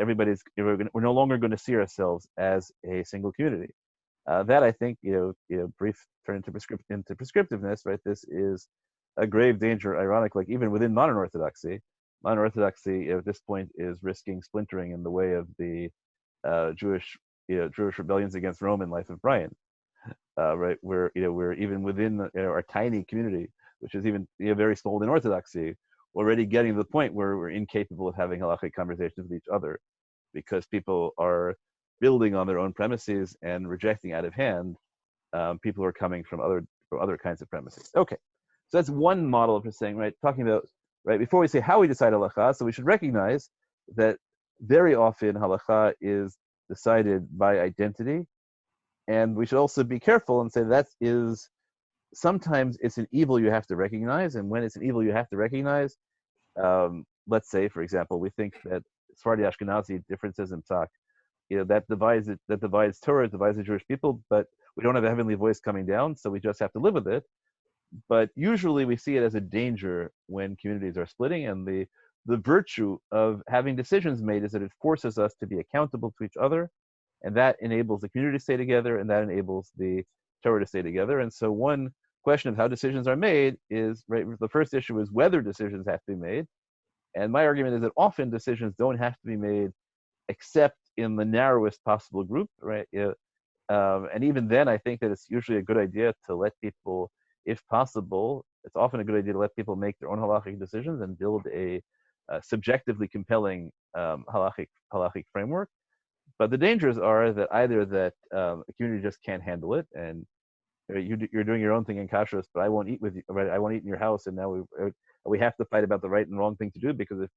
We're no longer going to see ourselves as a single community. That, I think, brief turn into prescriptiveness, right? This is a grave danger. Ironic, like even within modern Orthodoxy at this point is risking splintering in the way of the Jewish rebellions against Rome and Life of Brian, right? Where we're even within our tiny community, which is even very small in Orthodoxy, already getting to the point where we're incapable of having halachic conversations with each other, because people are building on their own premises and rejecting out of hand people who are coming from other kinds of premises. Okay, so that's one model for saying, right, talking about, right, before we say how we decide halakha, so we should recognize that very often halakha is decided by identity, and we should also be careful and say that is, sometimes it's an evil you have to recognize, and when it's an evil you have to recognize, let's say, for example, we think that Sephardi Ashkenazi differences in Psak, that divides Torah, divides the Jewish people, but we don't have a heavenly voice coming down, so we just have to live with it. But usually we see it as a danger when communities are splitting, and the virtue of having decisions made is that it forces us to be accountable to each other, and that enables the community to stay together, and that enables the Torah to stay together. And so one question of how decisions are made is, right, the first issue is whether decisions have to be made. And my argument is that often decisions don't have to be made except in the narrowest possible group, right? And even then, I think that it's usually a good idea to let people, if possible, it's often a good idea to let people make their own halachic decisions and build a subjectively compelling halachic framework. But the dangers are that either that a community just can't handle it, and you're doing your own thing in kashrus, but I won't eat with you, right? I won't eat in your house, and now we have to fight about the right and wrong thing to do, because if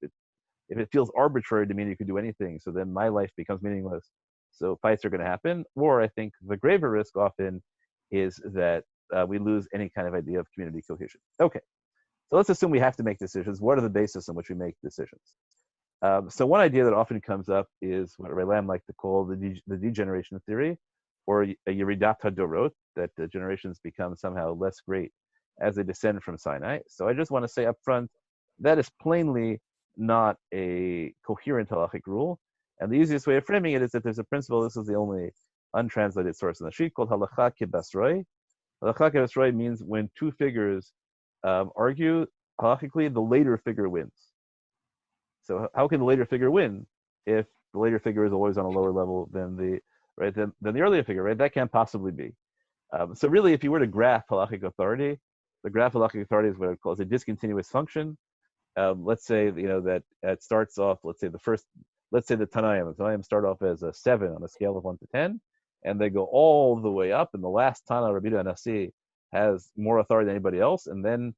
it feels arbitrary to mean you can do anything, so then my life becomes meaningless. So fights are going to happen. Or I think the graver risk often is that we lose any kind of idea of community cohesion. Okay, so let's assume we have to make decisions. What are the basis on which we make decisions? So one idea that often comes up is what Lam like to call the degeneration theory, or a Yeridat Hadorot, that generations become somehow less great as they descend from Sinai. So I just want to say up front, that is plainly not a coherent halachic rule. And the easiest way of framing it is that there's a principle, this is the only untranslated source in the sheet, called Halakhah Decided. Halakhah Decided means when two figures argue, halachically, the later figure wins. So how can the later figure win if the later figure is always on a lower level than the than the earlier figure, right? That can't possibly be. So really, if you were to graph halachic authority, the graph halachic authority is what it calls a discontinuous function. Let's say that it starts off. Let's say the Tanaim start off as a 7 on a scale of 1 to 10, and they go all the way up. And the last Tana, Rabbi Nasi, has more authority than anybody else. And then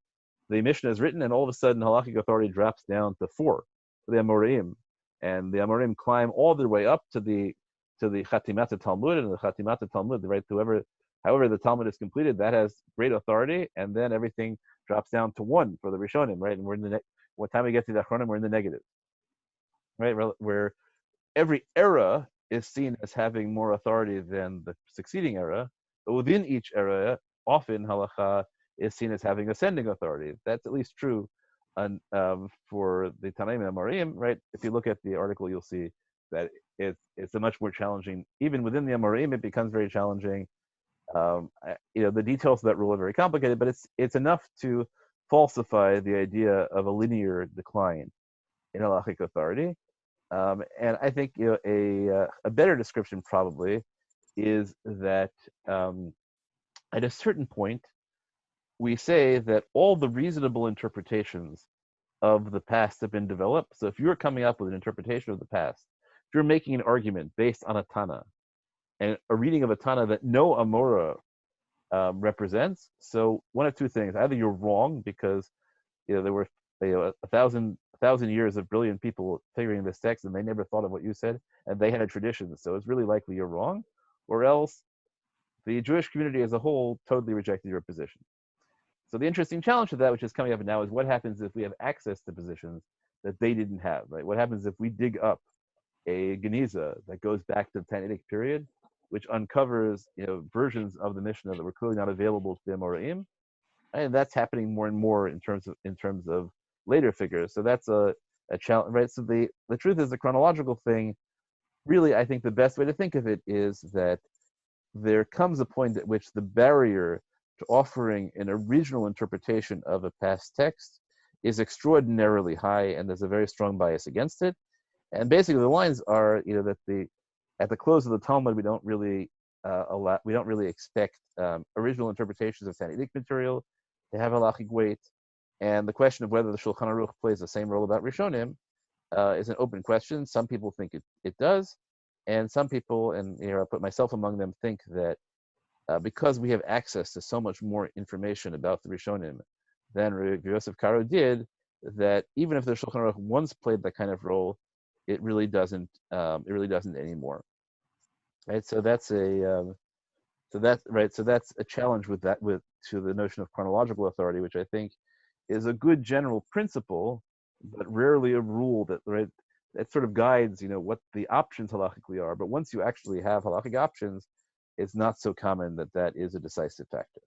the Mishnah is written, and all of a sudden, halachic authority drops down to 4 for the Amorim, and the Amorim climb all their way up to the Chatimat Talmud, and the Chatimat Talmud, right? However the Talmud is completed, that has great authority, and then everything drops down to 1 for the Rishonim, right? And we're in the what time we get to the Achronim, we're in the negative, right? Where every era is seen as having more authority than the succeeding era, but within each era, often halacha is seen as having ascending authority. That's at least true for the Tanaim and Amorim, right? If you look at the article, you'll see that it's a much more challenging. Even within the Amorim, it becomes very challenging. The details of that rule are very complicated, but it's enough to falsify the idea of a linear decline in halachic authority. And I think a better description probably is that at a certain point, we say that all the reasonable interpretations of the past have been developed. So if you're coming up with an interpretation of the past, if you're making an argument based on a Tana, and a reading of a Tana that no Amora represents, so one of two things: either you're wrong because there were 1,000 years of brilliant people figuring this text, and they never thought of what you said, and they had a tradition, so it's really likely you're wrong, or else the Jewish community as a whole totally rejected your position. So the interesting challenge to that, which is coming up now, is what happens if we have access to positions that they didn't have, right? What happens if we dig up a Geniza that goes back to the Tannaitic period, which uncovers versions of the Mishnah that were clearly not available to the Amoraim, and that's happening more and more in terms of later figures. So that's a challenge, right? So the truth is, the chronological thing, really, I think the best way to think of it is that there comes a point at which the barrier to offering an original interpretation of a past text is extraordinarily high, and there's a very strong bias against it. And basically, the lines are, that at the close of the Talmud, we don't really expect original interpretations of Tannaitic material to have halachic weight, and the question of whether the Shulchan Aruch plays the same role about Rishonim is an open question. Some people think it does, and some people, and I'll put myself among them, think that because we have access to so much more information about the Rishonim than Rabbi Yosef Karo did, that even if the Shulchan Aruch once played that kind of role, it really doesn't anymore. Right. So that's a challenge with to the notion of chronological authority, which I think is a good general principle, but rarely a rule that sort of guides what the options halachically are. But once you actually have halachic options, it's not so common that is a decisive factor.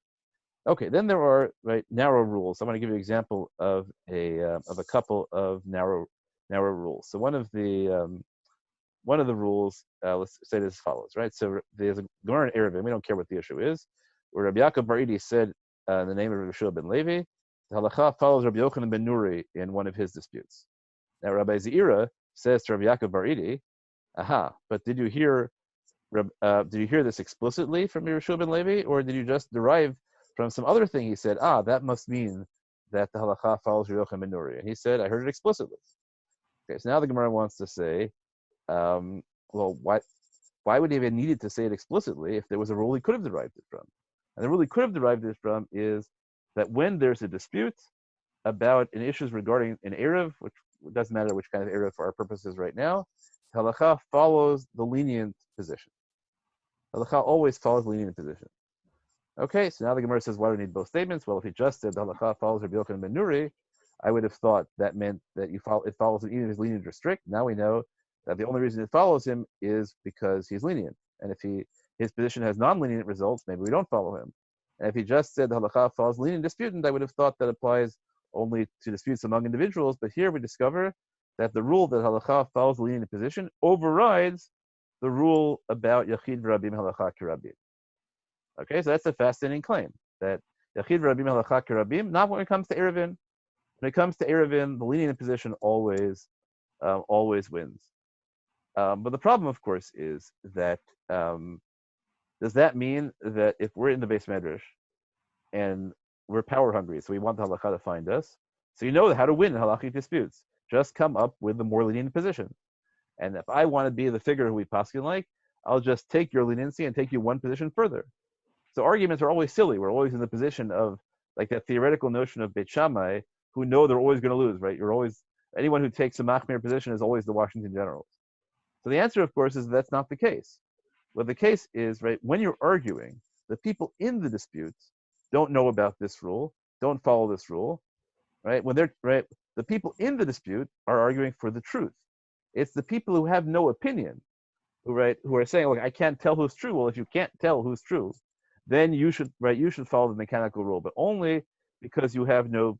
Okay, then there are narrow rules. I want to give you an example of a couple of narrow rules. So one of the rules, let's say this as follows, right? So there's a Gemara in Eruvin, we don't care what the issue is, where Rabbi Yaakov Bar Idi said in the name of Rabbi Shua ben Levi, the halacha follows Rabbi Yochanan ben Nuri in one of his disputes. Now Rabbi Zeira says to Rabbi Yaakov Bar Idi, but did you hear this explicitly from Rabbi Shua ben Levi, or did you just derive from some other thing? He said, that must mean that the halacha follows Rabbi Yochanan ben Nuri. And he said, I heard it explicitly. Okay, so now the Gemara wants to say, why would he have needed to say it explicitly if there was a rule he could have derived it from? And the rule he could have derived it from is that when there's a dispute about an issue regarding an Erev, which doesn't matter which kind of Erev for our purposes right now, halacha follows the lenient position. Halacha always follows the lenient position. Okay, so now the Gemara says, why do we need both statements? Well, if he just said the halacha follows Rabbi Yochanan ben Nuri, I would have thought that meant that it follows him even if he's lenient or strict. Now we know that the only reason it follows him is because he's lenient. And if his position has non-lenient results, maybe we don't follow him. And if he just said the halakha follows lenient disputant, I would have thought that applies only to disputes among individuals. But here we discover that the rule that halakha follows the lenient position overrides the rule about yachid v'rabim halakha kirabim. Okay, so that's a fascinating claim that yachid v'rabim halakha kirabim. Not when it comes to eruvin. When it comes to eruvin, the lenient position always wins. But the problem, of course, is that does that mean that if we're in the base medrash and we're power hungry, so we want the halakha to find us, so you know how to win in halachic disputes, just come up with the more lenient position. And if I want to be the figure who we paskin like, I'll just take your leniency and take you one position further. So arguments are always silly. We're always in the position of like that theoretical notion of Beit Shammai, who know they're always going to lose, right? Anyone who takes a machmir position is always the Washington Generals. So the answer, of course, is that's not the case. What the case is, right, when you're arguing, the people in the disputes don't know about this rule, don't follow this rule, right? The people in the dispute are arguing for the truth. It's the people who have no opinion, who are saying, look, I can't tell who's true. Well, if you can't tell who's true, then you should follow the mechanical rule, but only because you have no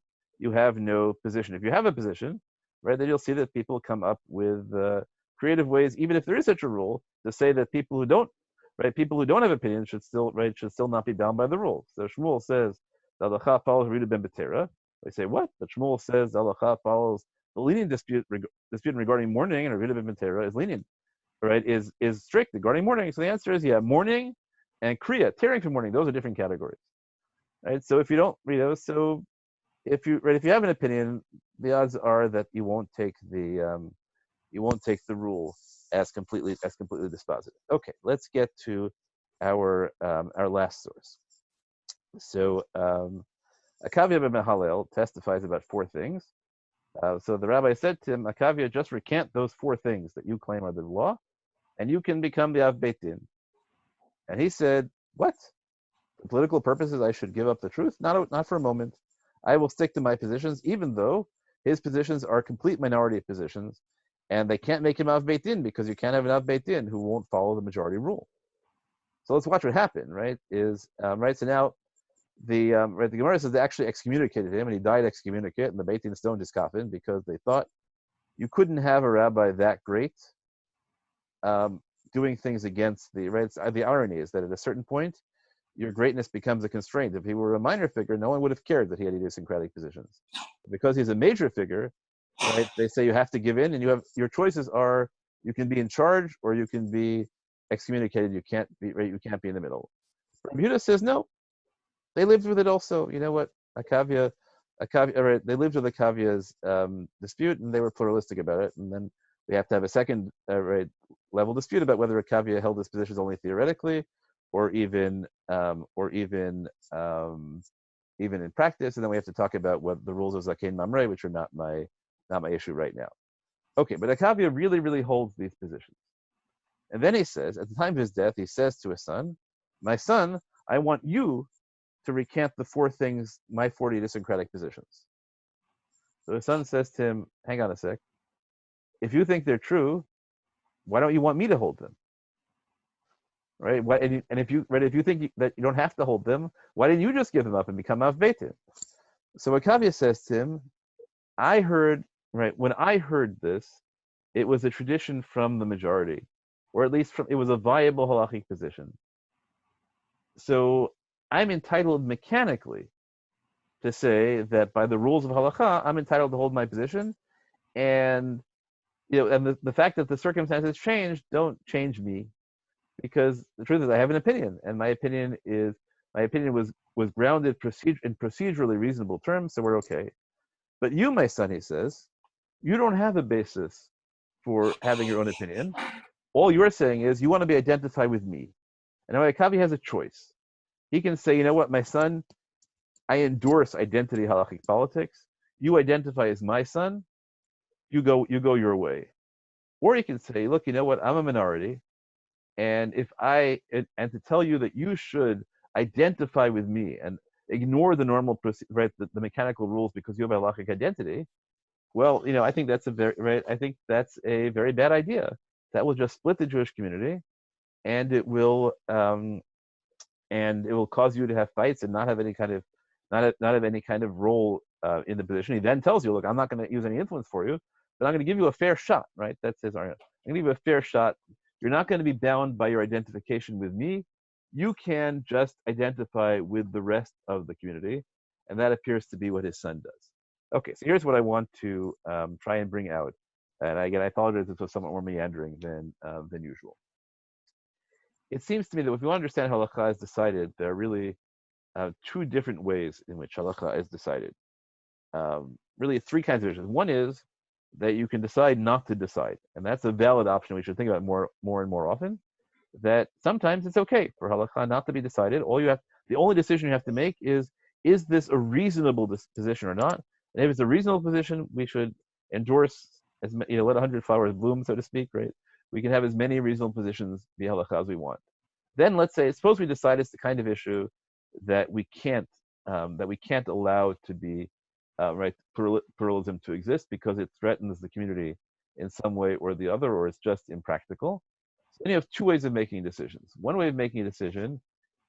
position. If you have a position, right, then you'll see that people come up with creative ways, even if there is such a rule, to say that people who don't have opinions should still not be bound by the rule. So Shmuel says the halacha follows Rita ben Betera. They say what? But Shmuel says the halacha follows the lenient dispute regarding mourning, and Rita ben Betera is lenient, right? Is strict regarding mourning. So the answer is mourning and kriya, tearing from mourning. Those are different categories, right? So if you don't, if you have an opinion, the odds are that you won't take the rule as completely dispositive. Okay, let's get to our last source. So Akavia ben Hallel testifies about four things. So the rabbi said to him, Akavia, just recant those four things that you claim are the law, and you can become the Av Beit Din. And he said, what? For political purposes, I should give up the truth? Not for a moment. I will stick to my positions, even though his positions are complete minority positions, and they can't make him Av Beit Din because you can't have an Av Beit Din who won't follow the majority rule. So let's watch what happened, right? So now the Gemara says they actually excommunicated him, and he died excommunicate, and the Beit Din stoned his coffin because they thought you couldn't have a rabbi that great doing things against the irony is that at a certain point, your greatness becomes a constraint. If he were a minor figure, no one would have cared that he had idiosyncratic positions. Because he's a major figure, right? They say you have to give in, and your choices are you can be in charge or you can be excommunicated. You can't be in the middle. Rabbi Yehuda says no. They lived with it also. You know what? Akavia, right? They lived with Akavia's dispute, and they were pluralistic about it. And then we have to have a second level dispute about whether Akavia held his positions only theoretically, or even in practice. And then we have to talk about what the rules of Zakein Mamre, which are not my issue right now. Okay, but Akavia really, really holds these positions. And then he says, at the time of his death, he says to his son, my son, I want you to recant the four things, my 4 idiosyncratic positions. So his son says to him, hang on a sec. If you think they're true, why don't you want me to hold them? Right? And if you think that you don't have to hold them, why didn't you just give them up and become Av Beit Din? So Akavia says to him, when I heard this, it was a tradition from the majority, or at least it was a viable halachic position. So I'm entitled mechanically to say that by the rules of halakha, I'm entitled to hold my position, and the fact that the circumstances changed don't change me, because the truth is I have an opinion, and my opinion was grounded in procedurally reasonable terms, so we're okay. But you, my son, he says, you don't have a basis for having your own opinion. All you're saying is you want to be identified with me. And now Akavi has a choice. He can say, you know what, my son, I endorse identity halachic politics. You identify as my son. You go your way. Or he can say, look, you know what, I'm a minority, and to tell you that you should identify with me and ignore the normal, right, the mechanical rules because you have a halachic identity, well, I think that's a very right. I think that's a very bad idea. That will just split the Jewish community, and it will cause you to have fights and not have any kind of not have any kind of role in the position. He then tells you, look, I'm not going to use any influence for you, but I'm going to give you a fair shot, right? That's his argument. I'm going to give you a fair shot. You're not going to be bound by your identification with me. You can just identify with the rest of the community, and that appears to be what his son does. Okay, so here's what I want to try and bring out. And again, I apologize if this was somewhat more meandering than usual. It seems to me that if you understand how Halakhah is decided, there are really two different ways in which Halakhah is decided. Really, three kinds of issues. One is that you can decide not to decide, and that's a valid option we should think about more and more often. That sometimes it's okay for Halakhah not to be decided. The only decision you have to make is this a reasonable position or not? And if it's a reasonable position, we should endorse let 100 flowers bloom, so to speak, right? We can have as many reasonable positions be Halakhah as we want. Then let's say, suppose we decide it's the kind of issue that we can't allow to be right, pluralism to exist because it threatens the community in some way or the other, or it's just impractical. So then you have two ways of making decisions. One way of making a decision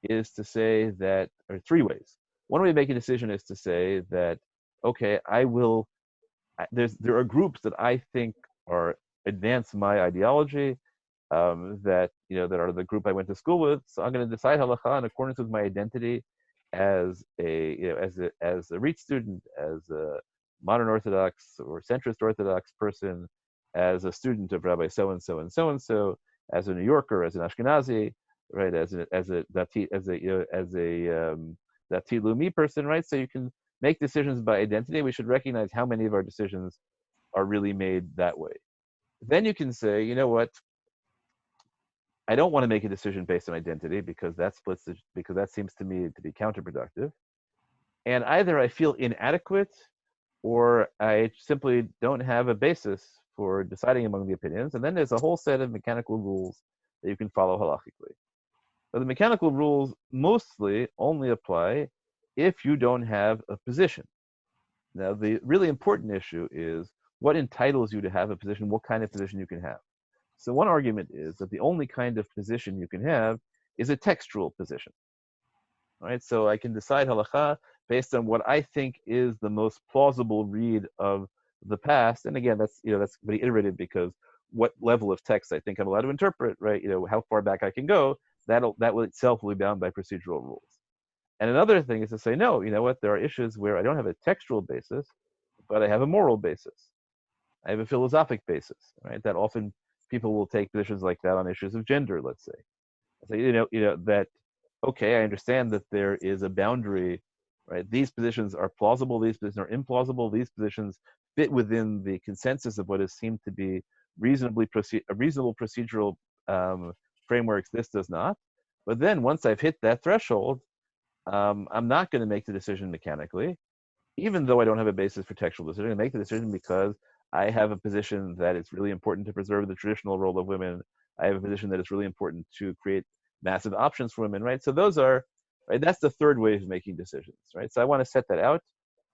is to say that, or three ways. One way of making a decision is to say that, okay, there are groups that I think advance my ideology, that are the group I went to school with. So I'm going to decide halacha in accordance with my identity as a REIT student, as a modern Orthodox or centrist Orthodox person, as a student of Rabbi so and so and so and so, as a New Yorker, as an Ashkenazi, right, as a Dati, Dati Lumi person, right? So you can make decisions by identity. We should recognize how many of our decisions are really made that way. Then you can say, you know what? I don't want to make a decision based on identity because that seems to me to be counterproductive. And either I feel inadequate or I simply don't have a basis for deciding among the opinions. And then there's a whole set of mechanical rules that you can follow halachically. But the mechanical rules mostly only apply if you don't have a position. Now, the really important issue is what entitles you to have a position, what kind of position you can have. So one argument is that the only kind of position you can have is a textual position, right? So I can decide halacha based on what I think is the most plausible read of the past. And again, that's very iterative because what level of text I think I'm allowed to interpret, right? How far back I can go, that will itself be bound by procedural rules. And another thing is to say, no, you know what? There are issues where I don't have a textual basis, but I have a moral basis. I have a philosophic basis, right? That often people will take positions like that on issues of gender, let's say. So that, okay, I understand that there is a boundary, right? These positions are plausible, these positions are implausible, these positions fit within the consensus of what is seemed to be a reasonable procedural frameworks. This does not. But then once I've hit that threshold, I'm not going to make the decision mechanically, even though I don't have a basis for textual decision. I make the decision because I have a position that it's really important to preserve the traditional role of women. I have a position that it's really important to create massive options for women, right? So those are, right, that's the third way of making decisions, right? So I want to set that out,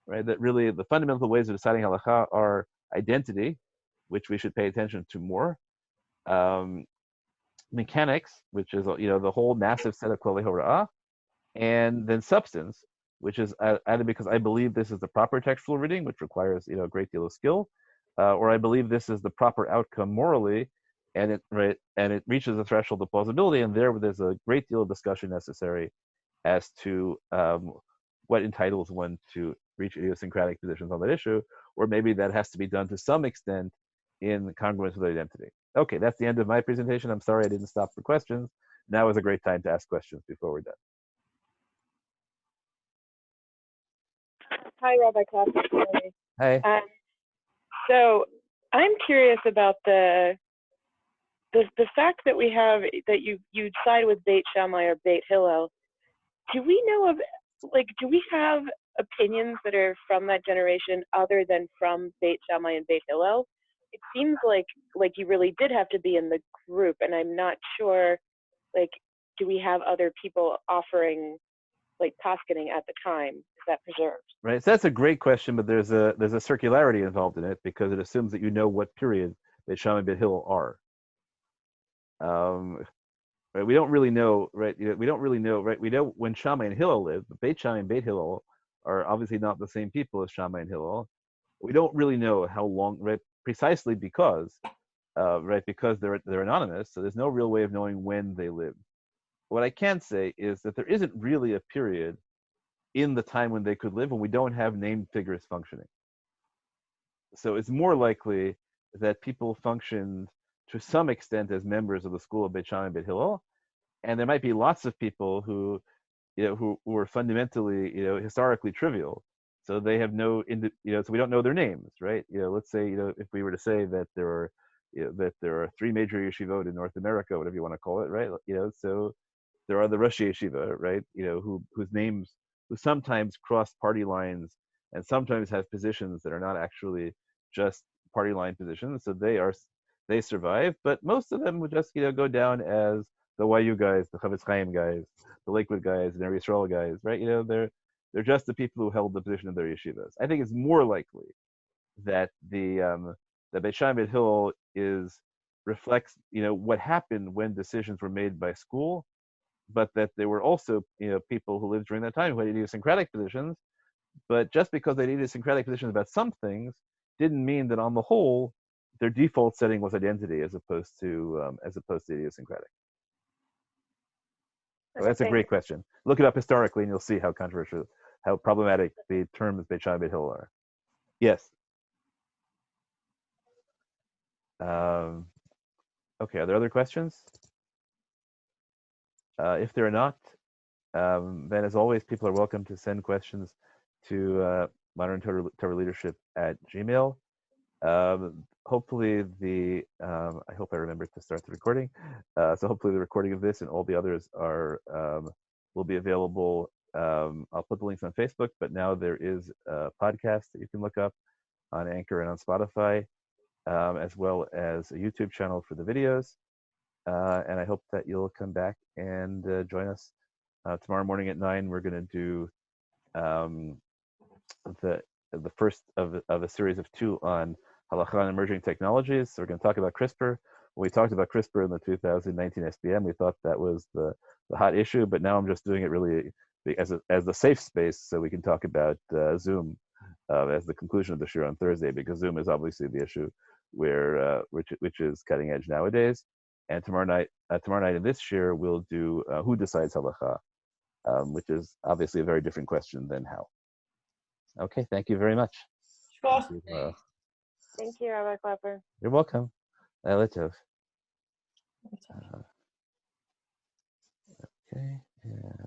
right? That really the fundamental ways of deciding halacha are identity, which we should pay attention to more, mechanics, which is the whole massive set of kolei hora'ah, and then substance, which is either because I believe this is the proper textual reading, which requires a great deal of skill, or I believe this is the proper outcome morally, and it reaches a threshold of plausibility, and there's a great deal of discussion necessary as to what entitles one to reach idiosyncratic positions on that issue, or maybe that has to be done to some extent in congruence with identity. Okay, that's the end of my presentation. I'm sorry I didn't stop for questions. Now is a great time to ask questions before we're done. Hi, Rabbi Klaus. Hi. So I'm curious about the fact that we have that you side with Beit Shammai or Beit Hillel. Do we know of do we have opinions that are from that generation other than from Beit Shammai and Beit Hillel? It seems like you really did have to be in the group, and I'm not sure. Do we have other people offering like paskening at the time? Is that preserved? Right. So that's a great question, but there's a circularity involved in it because it assumes that you know what period Beit Shammai and Beit Hillel are. Right. We don't really know. Right. We don't really know. Right. We know when Shammai and Hillel lived, but Beit Shammai and Beit Hillel are obviously not the same people as Shammai and Hillel. We don't really know how long. Right. Precisely because. Right. Because they're anonymous, so there's no real way of knowing when they lived. What I can say is that there isn't really a period in the time when they could live when we don't have named figures functioning. So it's more likely that people functioned to some extent as members of the school of Beit Shammai and Beit Hillel, and there might be lots of people who, who were fundamentally, historically trivial. So they have no, so we don't know their names, right? Let's say, if we were to say that there are, that there are 3 major yeshivot in North America, whatever you want to call it, right? So there are the Rosh Yeshiva, right? Whose names, who sometimes cross party lines and sometimes have positions that are not actually just party line positions. So they survive, but most of them would just, go down as the YU guys, the Chavetz Chaim guys, the Lakewood guys, the Ner Yisrael guys, right? They're just the people who held the position of their yeshivas. I think it's more likely that the Beit Shammai Beit Hillel reflects, what happened when decisions were made by school, but that there were also, people who lived during that time who had idiosyncratic positions. But just because they had idiosyncratic positions about some things didn't mean that on the whole their default setting was identity as opposed to idiosyncratic. So that's a great question. Look it up historically, and you'll see how controversial, how problematic the terms Beit Shammai Beit Hillel are. Yes. Okay. Are there other questions? If there are not, then as always, people are welcome to send questions to Modern Torah Leadership at Gmail. Hopefully I hope I remember to start the recording. So hopefully the recording of this and all the others will be available. I'll put the links on Facebook, but now there is a podcast that you can look up on Anchor and on Spotify, as well as a YouTube channel for the videos. And I hope that you'll come back and join us tomorrow morning at 9. We're going to do the first of a series of 2 on Halakhah and emerging technologies. So we're going to talk about CRISPR. When we talked about CRISPR in the 2019 SBM, we thought that was the hot issue, but now I'm just doing it really as the safe space so we can talk about Zoom as the conclusion of the show on Thursday, because Zoom is obviously the issue which is cutting edge nowadays. And tomorrow night in this year, we'll do who decides Halakhah, which is obviously a very different question than how. Okay, thank you very much. Thank you, Rabbi Clapper. You're welcome. Okay. Yeah.